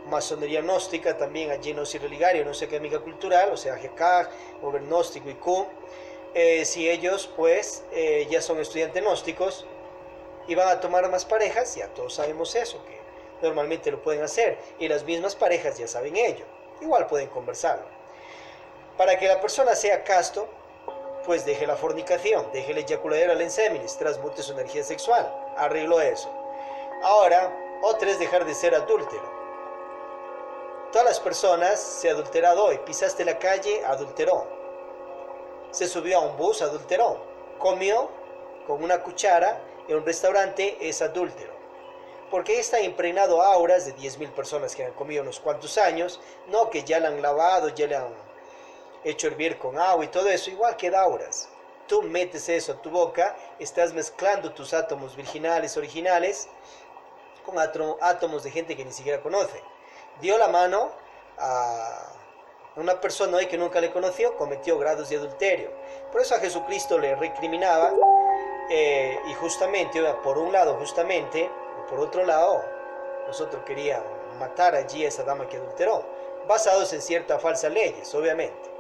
masonería gnóstica, también allí Gnosis Religario, Gnosis Académica Cultural, o sea, GECAG, Over Gnóstico y Q, si ellos pues ya son estudiantes gnósticos y van a tomar más parejas, ya todos sabemos eso, que normalmente lo pueden hacer, y las mismas parejas ya saben ello, igual pueden conversarlo. Para que la persona sea casto, pues deje la fornicación, deje el eyaculadero al enseminis, transmute su energía sexual, arregló eso. Ahora, otra es dejar de ser adúltero. Todas las personas se ha adulterado hoy. Pisaste la calle, adulteró. Se subió a un bus, adulteró. Comió con una cuchara en un restaurante, es adúltero. Porque está impregnado auras de 10.000 personas que han comido unos cuantos años, no que ya la han lavado, ya le han hecho hervir con agua y todo eso, igual queda auras. tú metes eso a tu boca, estás mezclando tus átomos virginales originales con átomos de gente que ni siquiera conoce. Dio la mano a una persona hoy que nunca le conoció, cometió grados de adulterio. Por eso a Jesucristo le recriminaba, y justamente, por un lado justamente, por otro lado, nosotros querían matar allí a esa dama que adulteró, basados en ciertas falsas leyes, obviamente.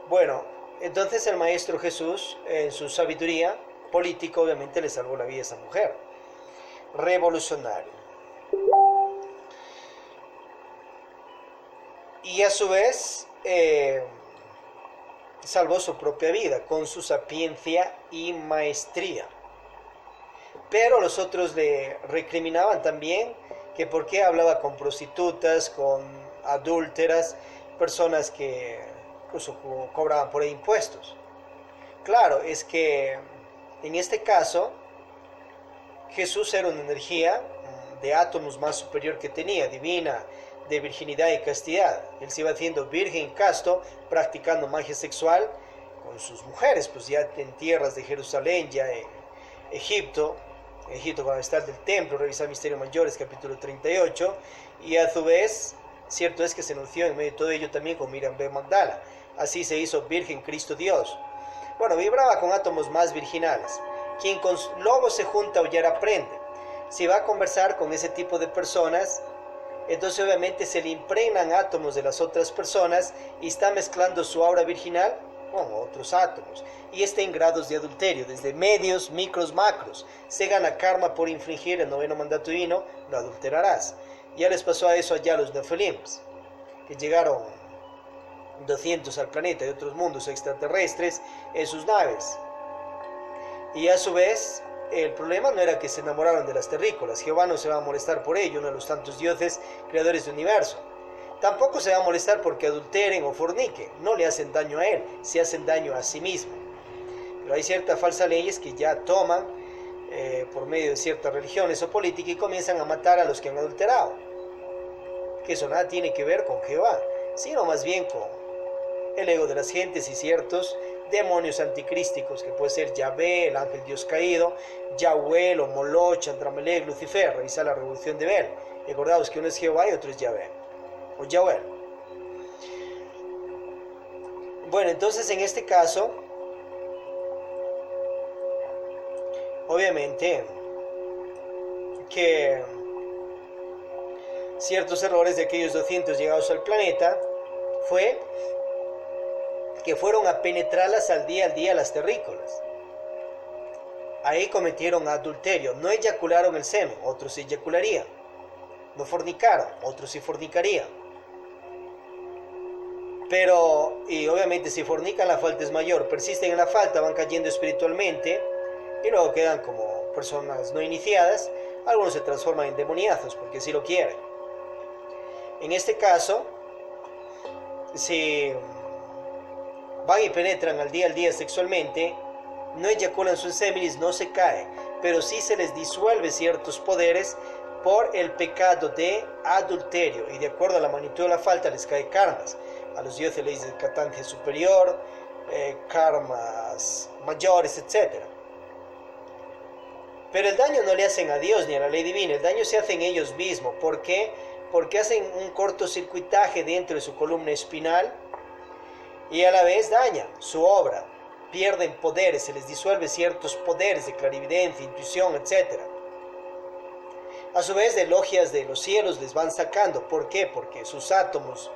Bueno, entonces el Maestro Jesús, en su sabiduría política, obviamente le salvó la vida a esa mujer. Revolucionario. Y a su vez salvó su propia vida con su sapiencia y maestría. Pero los otros le recriminaban también que por qué hablaba con prostitutas, con adúlteras, personas que incluso cobraban por impuestos. Claro, es que en este caso Jesús era una energía de átomos más superior que tenía, divina, de virginidad y castidad. Él se iba haciendo virgen casto, practicando magia sexual con sus mujeres, pues ya en tierras de Jerusalén, ya en Egipto cuando está del templo, revisar Misterios Mayores, capítulo 38, y a su vez, cierto es que se anunció en medio de todo ello también con Miriam B. Magdala. Así se hizo virgen Cristo Dios. Bueno, vibraba con átomos más virginales. Quien con lobos se junta, aullar aprende. Si va a conversar con ese tipo de personas, entonces obviamente se le impregnan átomos de las otras personas y está mezclando su aura virginal con otros átomos. Y está en grados de adulterio, desde medios, micros, macros. Se gana karma por infringir el 9º mandato divino, no adulterarás. Ya les pasó a eso allá a los Nefilims, que llegaron 200 al planeta y otros mundos extraterrestres en sus naves. Y a su vez, el problema no era que se enamoraron de las terrícolas. Jehová no se va a molestar por ello, uno de los tantos dioses creadores del universo. Tampoco se va a molestar porque adulteren o forniquen. No le hacen daño a él, se hacen daño a sí mismo. Pero hay ciertas falsas leyes que ya toman por medio de ciertas religiones o políticas y comienzan a matar a los que han adulterado. Que eso nada tiene que ver con Jehová, sino más bien con el ego de las gentes y ciertos demonios anticrísticos, que puede ser Yahvé, el ángel Dios caído, Yahweh o Moloch, Andramelech, Lucifer. Revisar la revolución de Bel. Recordaos que uno es Jehová y otro es Yahvé o Yahweh. Bueno, entonces en este caso, obviamente que ciertos errores de aquellos 200 llegados al planeta fue que fueron a penetrarlas al día las terrícolas. Ahí cometieron adulterio, no eyacularon el semen, otros se eyacularían. No fornicaron, otros sí fornicarían. Pero, y obviamente si fornican la falta es mayor, persisten en la falta, van cayendo espiritualmente y luego quedan como personas no iniciadas. Algunos se transforman en demoniazos porque así lo quieren. En este caso, si van y penetran al día sexualmente, no eyaculan sus séminis, no se cae, pero sí se les disuelve ciertos poderes por el pecado de adulterio, y de acuerdo a la magnitud de la falta les cae karmas. A los dioses les dice catancia superior, karmas mayores, etc. Pero el daño no le hacen a Dios ni a la ley divina, el daño se hace en ellos mismos. ¿Por qué? Porque hacen un cortocircuitaje dentro de su columna espinal y a la vez dañan su obra, pierden poderes, se les disuelve ciertos poderes de clarividencia, intuición, etc. A su vez, de logias de los cielos les van sacando. ¿Por qué? Porque sus átomos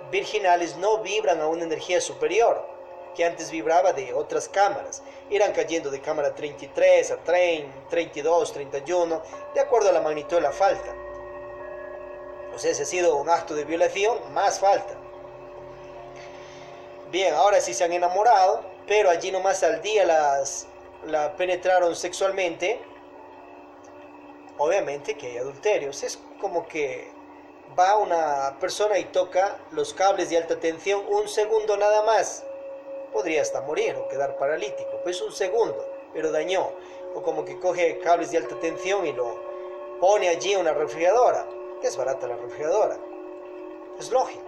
virginales no vibran a una energía superior, que antes vibraba de otras cámaras. Irán cayendo de cámara 33 a 32, 31, de acuerdo a la magnitud de la falta. O sea, si ha sido un acto de violación, más falta. Bien, ahora sí se han enamorado, pero allí nomás al día la penetraron sexualmente. Obviamente que hay adulterios. Es como que va una persona y toca los cables de alta tensión un segundo nada más. Podría hasta morir o quedar paralítico. Pues un segundo, pero dañó. O como que coge cables de alta tensión y lo pone allí en una refrigeradora. Que es barata la refrigeradora. Es lógico.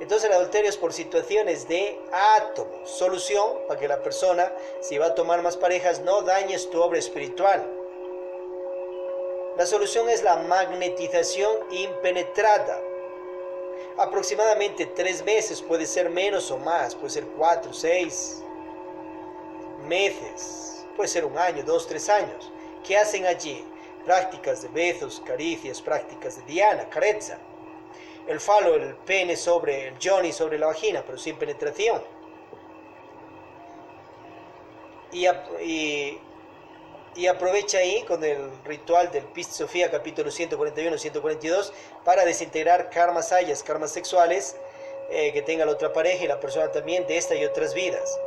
Entonces el adulterio es por situaciones de átomos. Solución para que la persona, si va a tomar más parejas, no dañes tu obra espiritual. La solución es la magnetización impenetrada. Aproximadamente 3 meses, puede ser menos o más, puede ser 4, 6 meses, puede ser 1 año, 2, 3 años. ¿Qué hacen allí? Prácticas de besos, caricias, prácticas de diana, carezza. El falo, el pene sobre el yoni, sobre la vagina, pero sin penetración. Y aprovecha ahí con el ritual del Pist Sofía, capítulo 141-142, para desintegrar karmas ayas, karmas sexuales que tenga la otra pareja y la persona también de esta y otras vidas.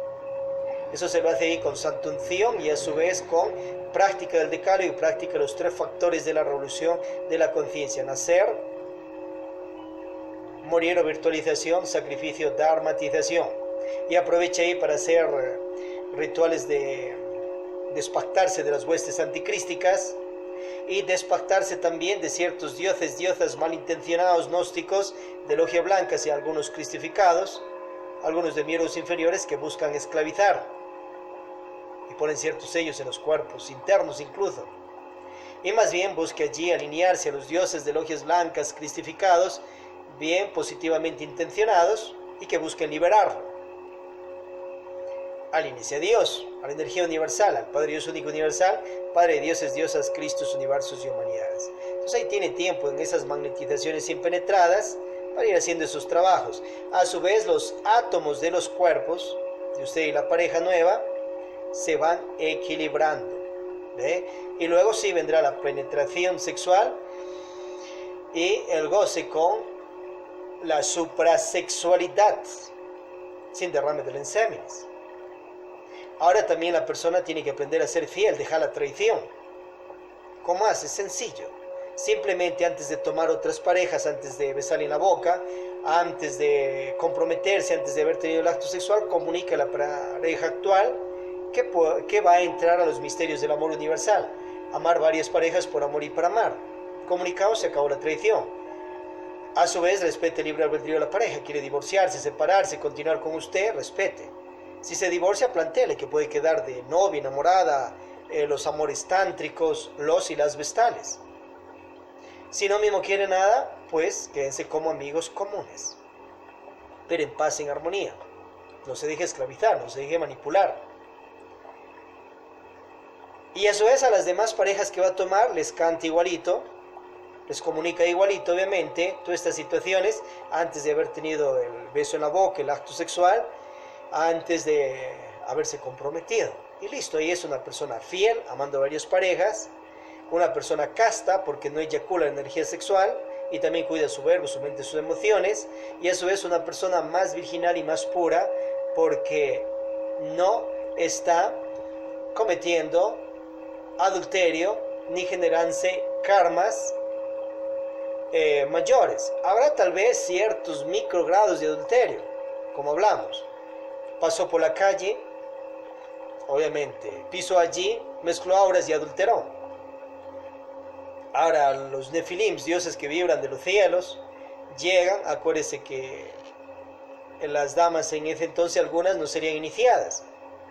Eso se lo hace ahí con santa unción y a su vez con práctica del decálogo y práctica de los 3 factores de la revolución de la conciencia: nacer, morir o virtualización, sacrificio, dharmatización. Y aprovecha ahí para hacer rituales de despactarse de las huestes anticrísticas y despactarse también de ciertos dioses, diosas malintencionados, gnósticos, de logia blanca y algunos cristificados, algunos de miembros inferiores que buscan esclavizar y ponen ciertos sellos en los cuerpos internos incluso. Y más bien busque allí alinearse a los dioses de logias blancas cristificados, bien positivamente intencionados y que busquen liberarlo. Alíñese a Dios, a la energía universal, al Padre Dios único universal, Padre de dioses, diosas, cristos, universos y humanidades. Entonces ahí tiene tiempo en esas magnetizaciones impenetradas para ir haciendo esos trabajos. A su vez, los átomos de los cuerpos de usted y la pareja nueva se van equilibrando, ¿ve? Y luego sí vendrá la penetración sexual y el goce con la suprasexualidad, sin derrame de lenseminis. Ahora también la persona tiene que aprender a ser fiel, dejar la traición. ¿Cómo hace? Sencillo. Simplemente antes de tomar otras parejas, antes de besarle en la boca, antes de comprometerse, antes de haber tenido el acto sexual, comunica a la pareja actual que va a entrar a los misterios del amor universal. Amar varias parejas por amor y para amar. Comunicado, se acabó la traición. A su vez, respete el libre albedrío de la pareja. Quiere divorciarse, separarse, continuar con usted, respete. Si se divorcia, plantéele que puede quedar de novia, enamorada, los amores tántricos, los y las vestales. Si no mismo quiere nada, pues quédense como amigos comunes. Pero en paz, en armonía. No se deje esclavizar, no se deje manipular. Y a su vez a las demás parejas que va a tomar, les canta igualito, les comunica igualito, obviamente, todas estas situaciones, antes de haber tenido el beso en la boca, el acto sexual, antes de haberse comprometido. Y listo, ahí es una persona fiel, amando a varias parejas, una persona casta porque no eyacula la energía sexual y también cuida su verbo, su mente, sus emociones, y a su vez una persona más virginal y más pura porque no está cometiendo adulterio ni generándose karmas mayores. Habrá tal vez ciertos microgrados de adulterio, como hablamos. Pasó por la calle, obviamente, pisó allí, mezcló auras y adulteró. Ahora los nefilims, dioses que vibran de los cielos, llegan, acuérdense que las damas en ese entonces algunas no serían iniciadas.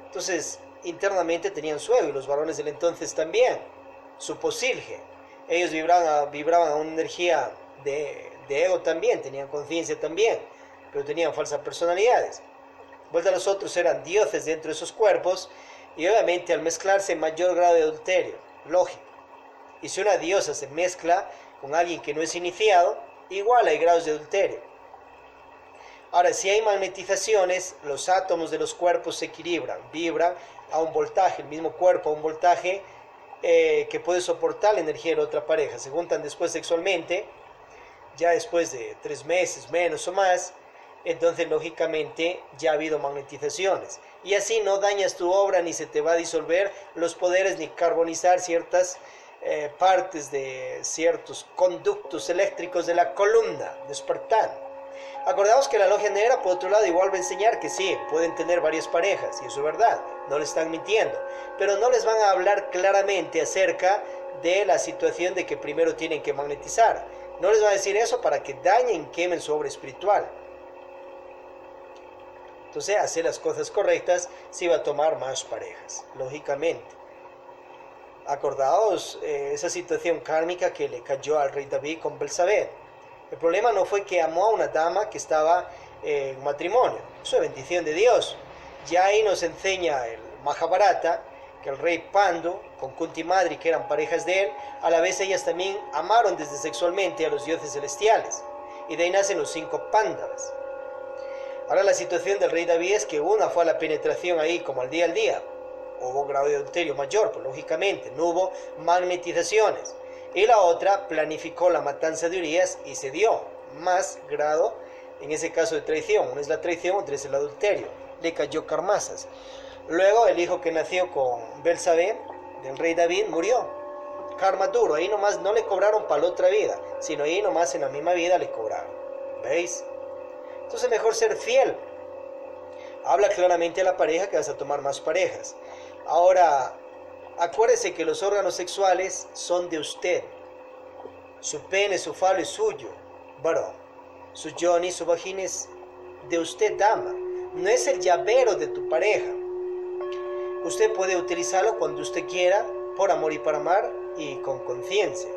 Entonces, internamente tenían su ego, y los varones del entonces también, su posilge. Ellos vibraban a una energía de ego también, tenían conciencia también, pero tenían falsas personalidades. Vuelta a los otros eran dioses dentro de esos cuerpos y obviamente al mezclarse mayor grado de adulterio, lógico. Y si una diosa se mezcla con alguien que no es iniciado, igual hay grados de adulterio. Ahora, si hay magnetizaciones, los átomos de los cuerpos se equilibran, vibran a un voltaje, el mismo cuerpo a un voltaje que puede soportar la energía de la otra pareja. Se juntan después sexualmente, ya después de 3 meses, menos o más. Entonces lógicamente ya ha habido magnetizaciones y así no dañas tu obra ni se te va a disolver los poderes ni carbonizar ciertas partes de ciertos conductos eléctricos de la columna despertando. Acordaos que la logia negra por otro lado igual va a enseñar que sí, pueden tener varias parejas y eso es verdad, no le están mintiendo, pero no les van a hablar claramente acerca de la situación de que primero tienen que magnetizar. No les van a decir eso para que dañen, quemen su obra espiritual. Entonces, hacer las cosas correctas se va a tomar más parejas, lógicamente. Acordaos esa situación kármica que le cayó al rey David con Belsabé. El problema no fue que amó a una dama que estaba en matrimonio. Eso es bendición de Dios. Ya ahí nos enseña el Mahabharata que el rey Pandu con Kunti Madri, que eran parejas de él, a la vez ellas también amaron desde sexualmente a los dioses celestiales. Y de ahí nacen los 5 Pándavas. Ahora la situación del rey David es que una fue a la penetración ahí como al día. Hubo un grado de adulterio mayor, pues lógicamente no hubo magnetizaciones. Y la otra planificó la matanza de Urías y se dio más grado, en ese caso de traición. Una es la traición, otra es el adulterio. Le cayó Carmasas. Luego el hijo que nació con Belsabé, del rey David, murió. Karma duro, ahí nomás no le cobraron para la otra vida, sino ahí nomás en la misma vida le cobraron. ¿Veis? Entonces mejor ser fiel. Habla claramente a la pareja que vas a tomar más parejas. Ahora, acuérdese que los órganos sexuales son de usted. Su pene, su falo es suyo, varón. Su yoni, su vagina es de usted, dama. No es el llavero de tu pareja. Usted puede utilizarlo cuando usted quiera, por amor y para amar, y con conciencia.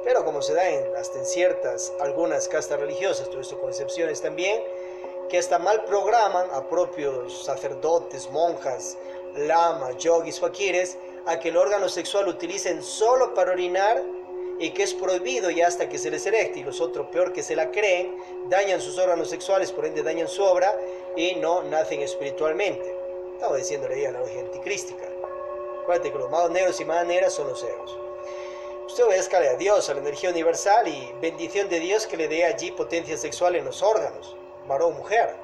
Pero como se da hasta en ciertas, algunas castas religiosas, todo esto con excepciones también, que hasta mal programan a propios sacerdotes, monjas, lamas, yogis, fakires, a que el órgano sexual utilicen solo para orinar y que es prohibido ya hasta que se les erecte, y los otros peor que se la creen, dañan sus órganos sexuales, por ende dañan su obra y no nacen espiritualmente. Estaba diciéndole ahí a la lógica anticrística. Acuérdate que los magos negros y magas negras son los egos. Usted obedezcale a Dios, a la energía universal, y bendición de Dios que le dé allí potencia sexual en los órganos, varón o mujer.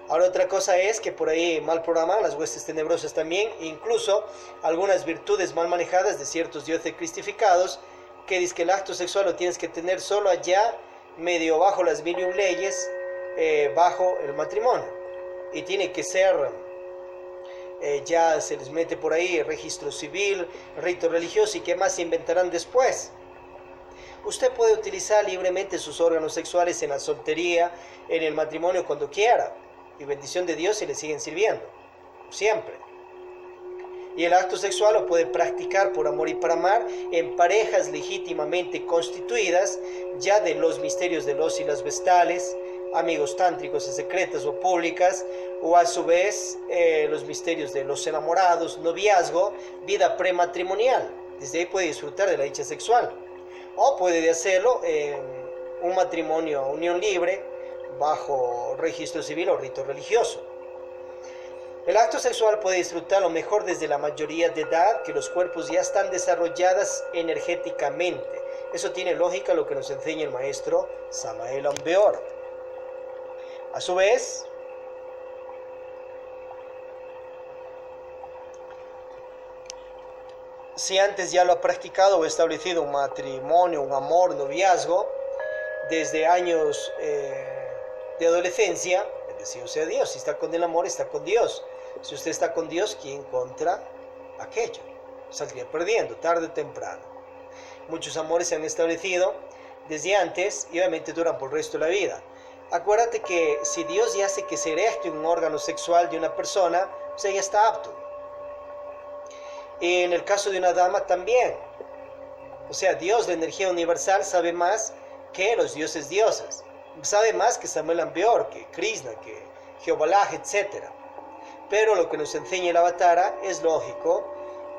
Ahora otra cosa es que por ahí mal programan las huestes tenebrosas también, incluso algunas virtudes mal manejadas de ciertos dioses cristificados, que dicen que el acto sexual lo tienes que tener solo allá, medio bajo las 1001 leyes, bajo el matrimonio. Y tiene que ser, ya se les mete por ahí registro civil, rito religioso, y qué más se inventarán después. Usted puede utilizar libremente sus órganos sexuales en la soltería, en el matrimonio, cuando quiera. Y bendición de Dios, se le siguen sirviendo. Siempre. Y el acto sexual lo puede practicar por amor y para amar en parejas legítimamente constituidas, ya de los misterios de los y las vestales, amigos tántricos y secretas o públicas, o a su vez los misterios de los enamorados, noviazgo, vida prematrimonial. Desde ahí puede disfrutar de la dicha sexual. O puede hacerlo en un matrimonio, unión libre, bajo registro civil o rito religioso. El acto sexual puede disfrutarlo mejor desde la mayoría de edad, que los cuerpos ya están desarrolladas energéticamente. Eso tiene lógica lo que nos enseña el maestro Samael Aun Weor. A su vez, si antes ya lo ha practicado o establecido un matrimonio, un amor, noviazgo, desde años de adolescencia, bendecido sea Dios. Si está con el amor, está con Dios. Si usted está con Dios, ¿quién contra aquello? Saldría perdiendo, tarde o temprano. Muchos amores se han establecido desde antes y obviamente duran por el resto de la vida. Acuérdate que si Dios ya hace que se erecte un órgano sexual de una persona, pues ella está apto. Y en el caso de una dama también. O sea, Dios, la energía universal, sabe más que los dioses. Sabe más que Samael Aun Weor, que Krishna, que Jehová, etc. Pero lo que nos enseña el Avatara es lógico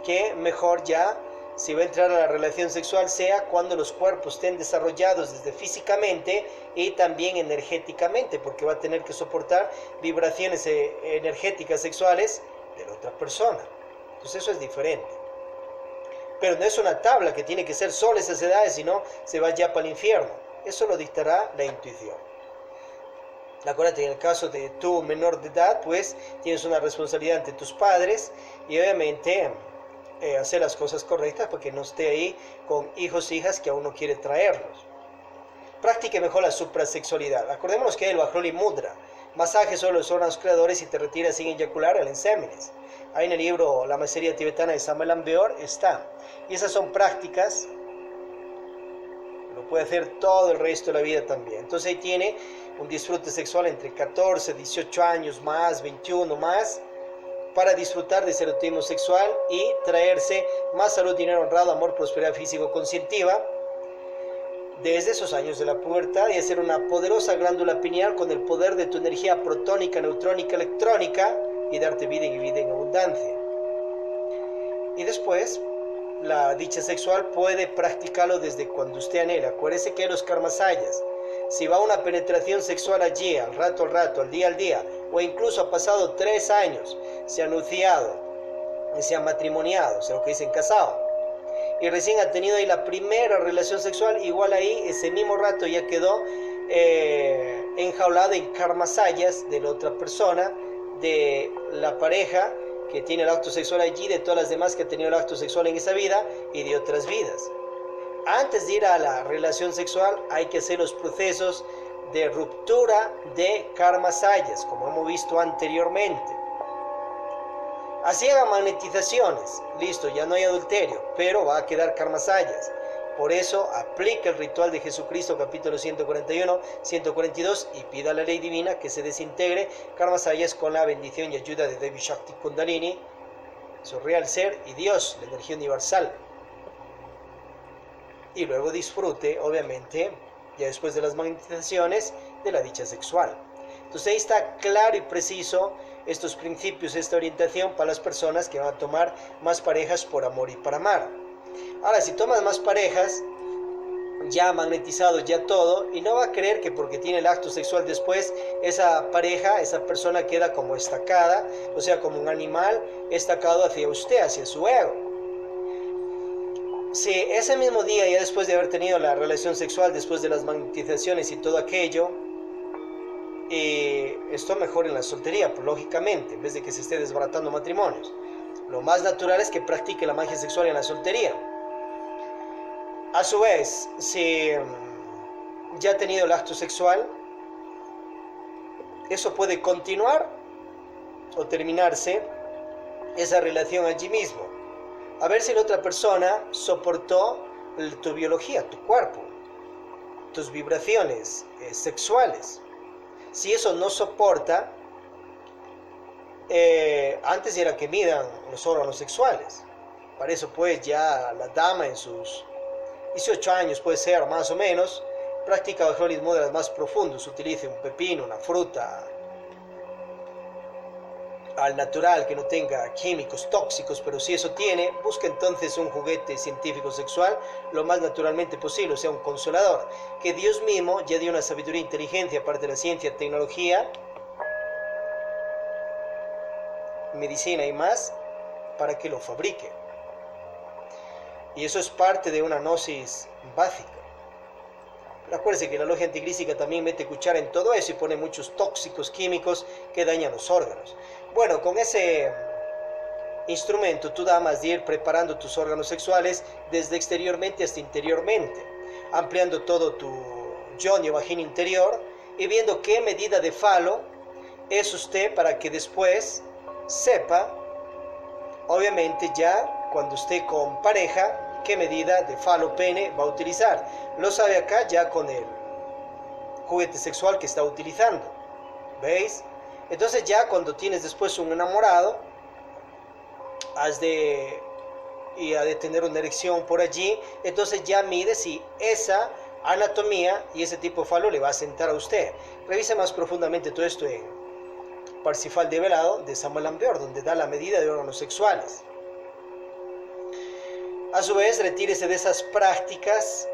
que mejor ya, si va a entrar a la relación sexual, sea cuando los cuerpos estén desarrollados desde físicamente y también energéticamente, porque va a tener que soportar vibraciones energéticas sexuales de la otra persona. Entonces eso es diferente. Pero no es una tabla que tiene que ser solo esas edades, sino se va ya para el infierno. Eso lo dictará la intuición. Acuérdate, en el caso de tú menor de edad, pues tienes una responsabilidad ante tus padres y obviamente hacer las cosas correctas para que no esté ahí con hijos e hijas que aún no quiere traerlos. Practique mejor la suprasexualidad. Acordémonos que hay el Bajroli Mudra, masaje sobre los órganos creadores y te retiras sin eyacular al ensémenes. Ahí en el libro La Maestría Tibetana de Samael Aun Weor está. Y esas son prácticas, lo puede hacer todo el resto de la vida también. Entonces ahí tiene un disfrute sexual entre 14, 18 años más, 21 más, para disfrutar de ese erotismo sexual y traerse más salud, dinero, honrado, amor, prosperidad físico-conscientiva desde esos años de la pubertad, y hacer una poderosa glándula pineal con el poder de tu energía protónica, neutrónica, electrónica, y darte vida y vida en abundancia. Y después, la dicha sexual puede practicarlo desde cuando usted anhela. Acuérdese que los karmasayas, si va una penetración sexual allí, al rato, al día, o incluso ha pasado 3 años, se ha anunciado, se ha matrimoniado, o sea, lo que dicen casado, y recién ha tenido ahí la primera relación sexual, igual ahí, ese mismo rato ya quedó enjaulado en karmasayas de la otra persona, de la pareja que tiene el acto sexual allí, de todas las demás que ha tenido el acto sexual en esa vida y de otras vidas. Antes de ir a la relación sexual hay que hacer los procesos de ruptura de karmasayas, como hemos visto anteriormente. Así haga magnetizaciones, listo, ya no hay adulterio, pero va a quedar karmasayas. Por eso aplica el ritual de Jesucristo, capítulo 141, 142, y pida a la ley divina que se desintegre karmasayas con la bendición y ayuda de Devi Shakti Kundalini, su real ser, y Dios, la energía universal. Y luego disfrute, obviamente, ya después de las magnetizaciones, de la dicha sexual. Entonces ahí está claro y preciso estos principios, esta orientación para las personas que van a tomar más parejas por amor y para amar. Ahora, si tomas más parejas, ya magnetizado, ya todo, y no va a creer que porque tiene el acto sexual después, esa pareja, esa persona queda como estacada, o sea, como un animal estacado hacia usted, hacia su ego. Si ese mismo día, ya después de haber tenido la relación sexual, después de las magnetizaciones y todo aquello, esto mejor en la soltería, pues, lógicamente, en vez de que se esté desbaratando matrimonios. Lo más natural es que practique la magia sexual en la soltería. A su vez, si ya ha tenido el acto sexual, eso puede continuar o terminarse esa relación allí mismo. A ver si la otra persona soportó tu biología, tu cuerpo, tus vibraciones sexuales. Si eso no soporta, antes era que midan los órganos sexuales. Para eso pues ya la dama en sus 18 años puede ser más o menos, practica bajo el ritmo de las más profundos, utilice un pepino, una fruta al natural que no tenga químicos tóxicos, pero si eso tiene, busca entonces un juguete científico sexual lo más naturalmente posible, o sea, un consolador, que Dios mismo ya dio una sabiduría e inteligencia, aparte de la ciencia, tecnología, medicina y más, para que lo fabrique. Y eso es parte de una gnosis básica. Pero acuérdense que la logia anticrística también mete cuchara en todo eso y pone muchos tóxicos químicos que dañan los órganos. Bueno, con ese instrumento tú damas de ir preparando tus órganos sexuales desde exteriormente hasta interiormente, ampliando todo tu yoni o vagina interior y viendo qué medida de falo es usted, para que después sepa, obviamente ya cuando esté con pareja, qué medida de falo pene va a utilizar. Lo sabe acá ya con el juguete sexual que está utilizando. ¿Veis? Entonces ya cuando tienes después un enamorado, ha de tener una erección por allí, entonces ya mide si esa anatomía y ese tipo de falo le va a sentar a usted. Revisa más profundamente todo esto en Parsifal de Velado de Samuel Ambeor, donde da la medida de órganos sexuales. A su vez, retírese de esas prácticas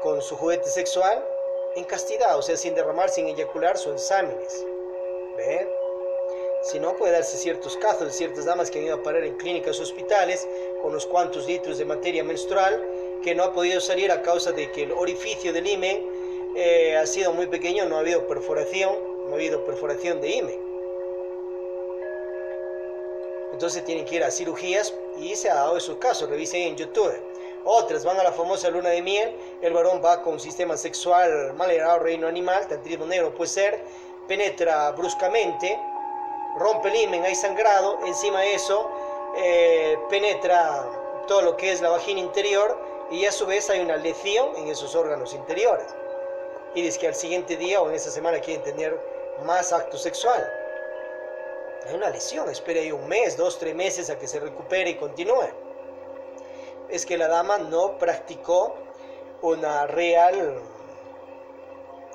con su juguete sexual en castidad, o sea, sin derramar, sin eyacular sus exámenes. ¿Ven? Si no, puede darse ciertos casos de ciertas damas que han ido a parar en clínicas o hospitales con unos cuantos litros de materia menstrual que no ha podido salir a causa de que el orificio del himen ha sido muy pequeño, no ha habido perforación de himen. Entonces tienen que ir a cirugías y se ha dado esos casos, revisen en YouTube. Otras van a la famosa luna de miel, el varón va con un sistema sexual mal heredado, reino animal, tantrismo negro puede ser, penetra bruscamente, rompe el himen, hay sangrado, encima de eso penetra todo lo que es la vagina interior y a su vez hay una lesión en esos órganos interiores. Y dice que al siguiente día o en esa semana quieren tener más acto sexual. Hay una lesión, espera ahí 1 mes, 2, 3 meses a que se recupere y continúe. Es que la dama no practicó una real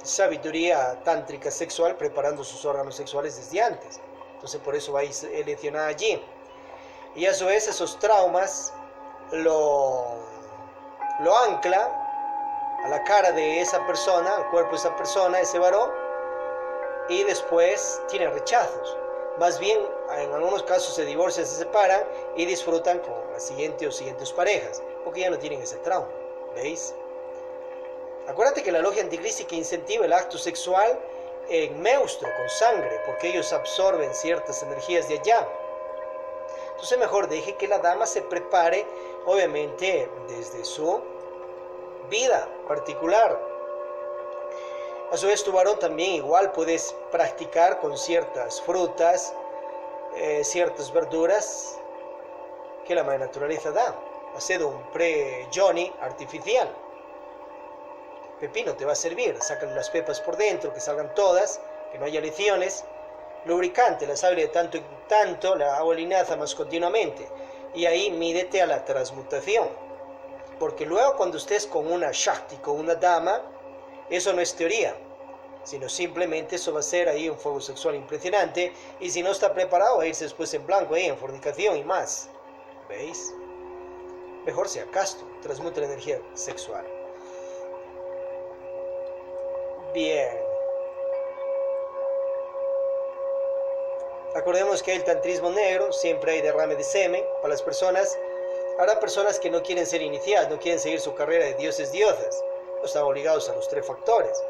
sabiduría tántrica sexual preparando sus órganos sexuales desde antes. Entonces por eso va a ir lesionada allí. Y a su vez esos traumas lo ancla a la cara de esa persona, al cuerpo de esa persona, ese varón, y después tiene rechazos. Más bien, en algunos casos se divorcian, se separan y disfrutan con la siguiente o siguientes parejas, porque ya no tienen ese trauma. ¿Veis? Acuérdate que la logia anticrística incentiva el acto sexual en meustro, con sangre, porque ellos absorben ciertas energías de allá. Entonces mejor deje que la dama se prepare, obviamente, desde su vida particular. A su vez tu varón también igual puedes practicar con ciertas frutas, ciertas verduras que la madre naturaleza da. Hacer un pre-Johnny artificial. Pepino te va a servir, sácale las pepas por dentro, que salgan todas, que no haya lesiones. Lubricante, la sable de tanto en tanto, la agua linaza más continuamente. Y ahí mídete a la transmutación. Porque luego cuando estés con una Shakti, con una dama, eso no es teoría, sino simplemente eso va a ser ahí un fuego sexual impresionante. Y si no está preparado, va a irse después en blanco, en fornicación y más. ¿Veis? Mejor sea casto, transmuta la energía sexual. Bien. Acordemos que hay el tantrismo negro, siempre hay derrame de semen para las personas. Habrá personas que no quieren ser iniciadas, no quieren seguir su carrera de dioses, diosas. No están obligados a los 3 factores.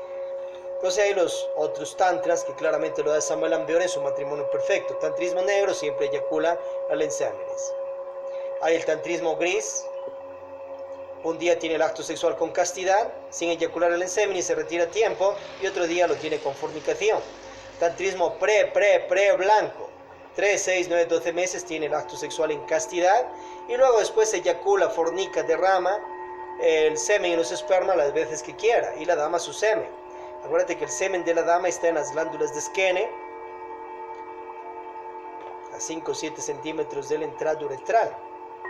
Entonces hay los otros tantras que claramente lo da Samuel Ambeor en su matrimonio perfecto. Tantrismo negro siempre eyacula al ensémenes. Hay el tantrismo gris. Un día tiene el acto sexual con castidad, sin eyacular al ensemen y se retira a tiempo, y otro día lo tiene con fornicación. Tantrismo blanco. 3, 6, 9, 12 meses tiene el acto sexual en castidad, y luego después eyacula, fornica, derrama el semen y los espermas las veces que quiera, y la dama su semen. Acuérdate que el semen de la dama está en las glándulas de Skene, a 5 o 7 centímetros del entrada uretral.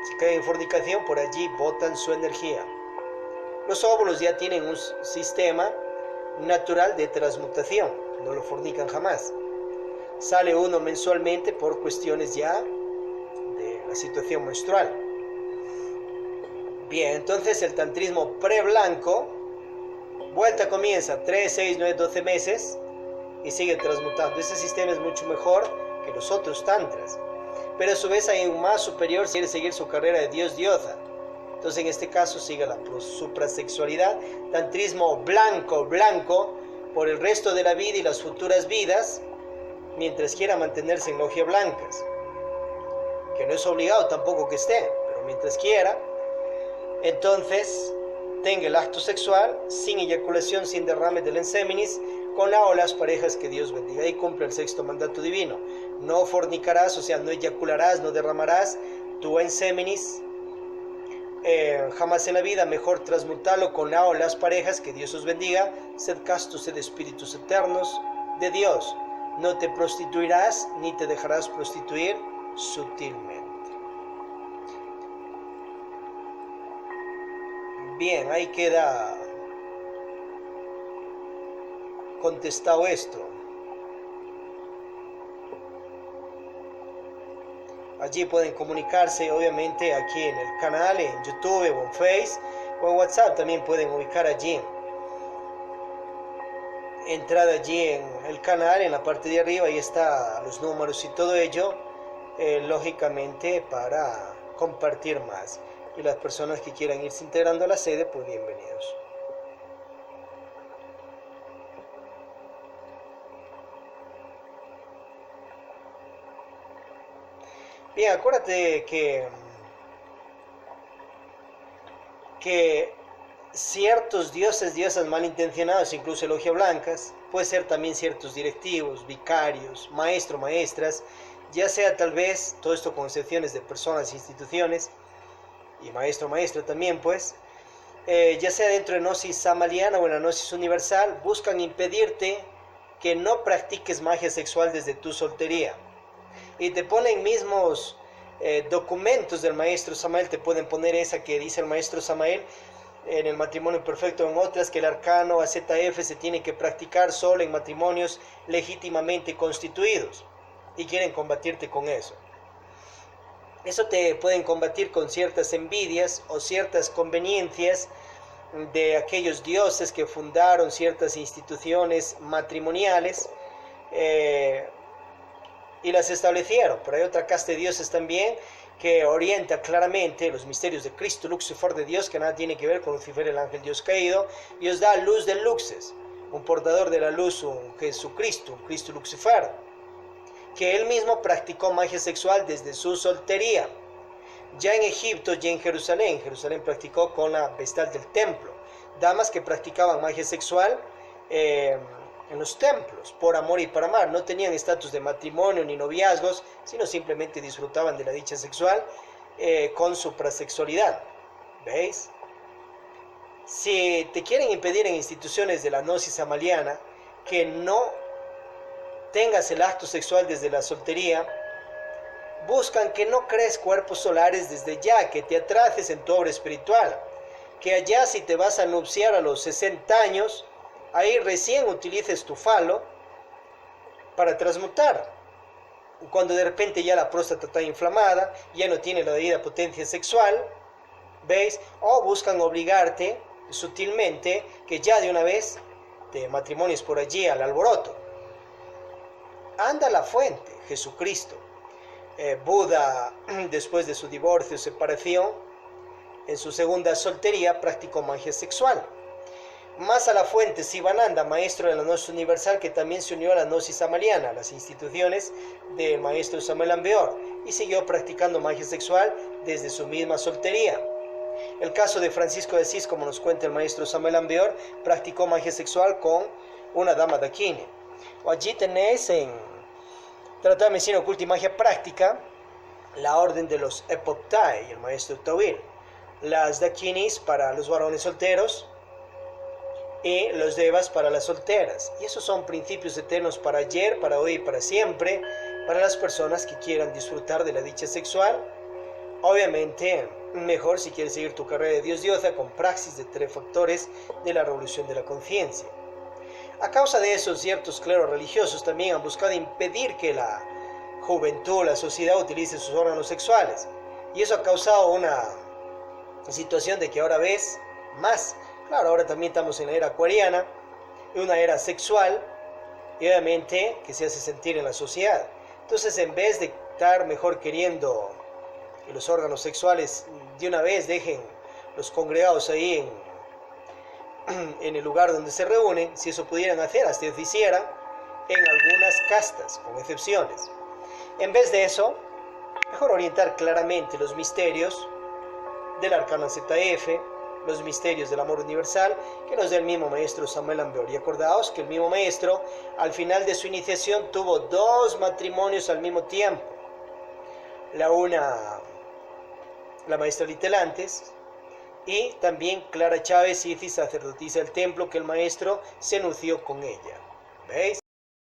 Si caen en fornicación, por allí botan su energía. Los óvulos ya tienen un sistema natural de transmutación, no lo fornican jamás. Sale uno mensualmente por cuestiones ya de la situación menstrual. Bien, entonces el tantrismo pre-blanco, vuelta comienza 3, 6, 9, 12 meses y sigue transmutando. Ese sistema es mucho mejor que los otros tantras. Pero a su vez hay un más superior si quiere seguir su carrera de dios, diosa. Entonces en este caso sigue la suprasexualidad, tantrismo blanco, por el resto de la vida y las futuras vidas, mientras quiera mantenerse en logia blancas. Que no es obligado tampoco que esté, pero mientras quiera, entonces tenga el acto sexual sin eyaculación, sin derrame del ensémenis, con la o las parejas que Dios bendiga, y cumple el 6º mandato divino. No fornicarás, o sea, no eyacularás, no derramarás tu ensémenis jamás en la vida. Mejor transmutarlo con la o las parejas que Dios os bendiga. Sed castos, sed espíritus eternos de Dios. No te prostituirás ni te dejarás prostituir sutilmente. Bien, ahí queda contestado esto. Allí pueden comunicarse, obviamente, aquí en el canal, en YouTube o en Face o en WhatsApp. También pueden ubicar allí. Entrar allí en el canal, en la parte de arriba, ahí está los números y todo ello, lógicamente para compartir más. Y las personas que quieran irse integrando a la sede, pues bienvenidos. Bien, acuérdate que ciertos dioses, diosas malintencionados, incluso logia blancas, puede ser también ciertos directivos, vicarios, maestros, maestras, ya sea tal vez, todo esto con excepciones de personas e instituciones, y maestro, maestra también, pues, ya sea dentro de Gnosis Samaliana o en la Gnosis Universal, buscan impedirte que no practiques magia sexual desde tu soltería. Y te ponen mismos documentos del maestro Samael, te pueden poner esa que dice el maestro Samael en el matrimonio perfecto, en otras que el arcano AZF se tiene que practicar solo en matrimonios legítimamente constituidos, y quieren combatirte con eso. Eso te pueden combatir con ciertas envidias o ciertas conveniencias de aquellos dioses que fundaron ciertas instituciones matrimoniales y las establecieron. Pero hay otra casta de dioses también que orienta claramente los misterios de Cristo, Lucifer de Dios, que nada tiene que ver con Lucifer, el ángel Dios caído. Dios da luz de luxes, un portador de la luz, un Jesucristo, un Cristo Lucifer, que él mismo practicó magia sexual desde su soltería. Ya en Egipto y en Jerusalén practicó con la vestal del templo. Damas que practicaban magia sexual en los templos, por amor y para amar. No tenían estatus de matrimonio ni noviazgos, sino simplemente disfrutaban de la dicha sexual con su prasexualidad. ¿Veis? Si te quieren impedir en instituciones de la gnosis amaliana que no tengas el acto sexual desde la soltería, buscan que no crees cuerpos solares desde ya, que te atrases en tu obra espiritual, que allá si te vas a nupciar a los 60 años, ahí recién utilices tu falo para transmutar. Cuando de repente ya la próstata está inflamada, ya no tiene la debida potencia sexual, ¿veis? O buscan obligarte sutilmente que ya de una vez te matrimonies por allí al alboroto. Anda a la fuente, Jesucristo. Buda, después de su divorcio o separación, en su segunda soltería practicó magia sexual. Más a la fuente, Sivananda, maestro de la Gnosis Universal, que también se unió a la Gnosis Amaliana, las instituciones del maestro Samuel Ambeor, y siguió practicando magia sexual desde su misma soltería. El caso de Francisco de Asís, como nos cuenta el maestro Samuel Ambeor, practicó magia sexual con una dama de Aquine. O allí tenéis en Tratado de Medicina Oculta y Magia Práctica la orden de los Epoptae y el maestro Tawil, las Dakinis para los varones solteros y los Devas para las solteras. Y esos son principios eternos para ayer, para hoy y para siempre, para las personas que quieran disfrutar de la dicha sexual. Obviamente, mejor si quieres seguir tu carrera de Dios diosa con praxis de 3 factores de la revolución de la conciencia. A causa de eso, ciertos cleros religiosos también han buscado impedir que la juventud, la sociedad utilice sus órganos sexuales. Y eso ha causado una situación de que ahora ves más. Claro, ahora también estamos en la era acuariana, en una era sexual, y obviamente que se hace sentir en la sociedad. Entonces, en vez de estar mejor queriendo que los órganos sexuales de una vez dejen los congregados ahí en el lugar donde se reúnen, si eso pudieran hacer, hasta lo hicieran en algunas castas, con excepciones. En vez de eso, mejor orientar claramente los misterios del arcano ZF, los misterios del amor universal, que nos da el mismo maestro Samuel Ambeor. Y acordaos que el mismo maestro, al final de su iniciación, tuvo 2 matrimonios al mismo tiempo. La maestra Litelantes, y también Clara Chávez, Isis, sacerdotisa del templo, que el maestro se anunció con ella. ¿Veis?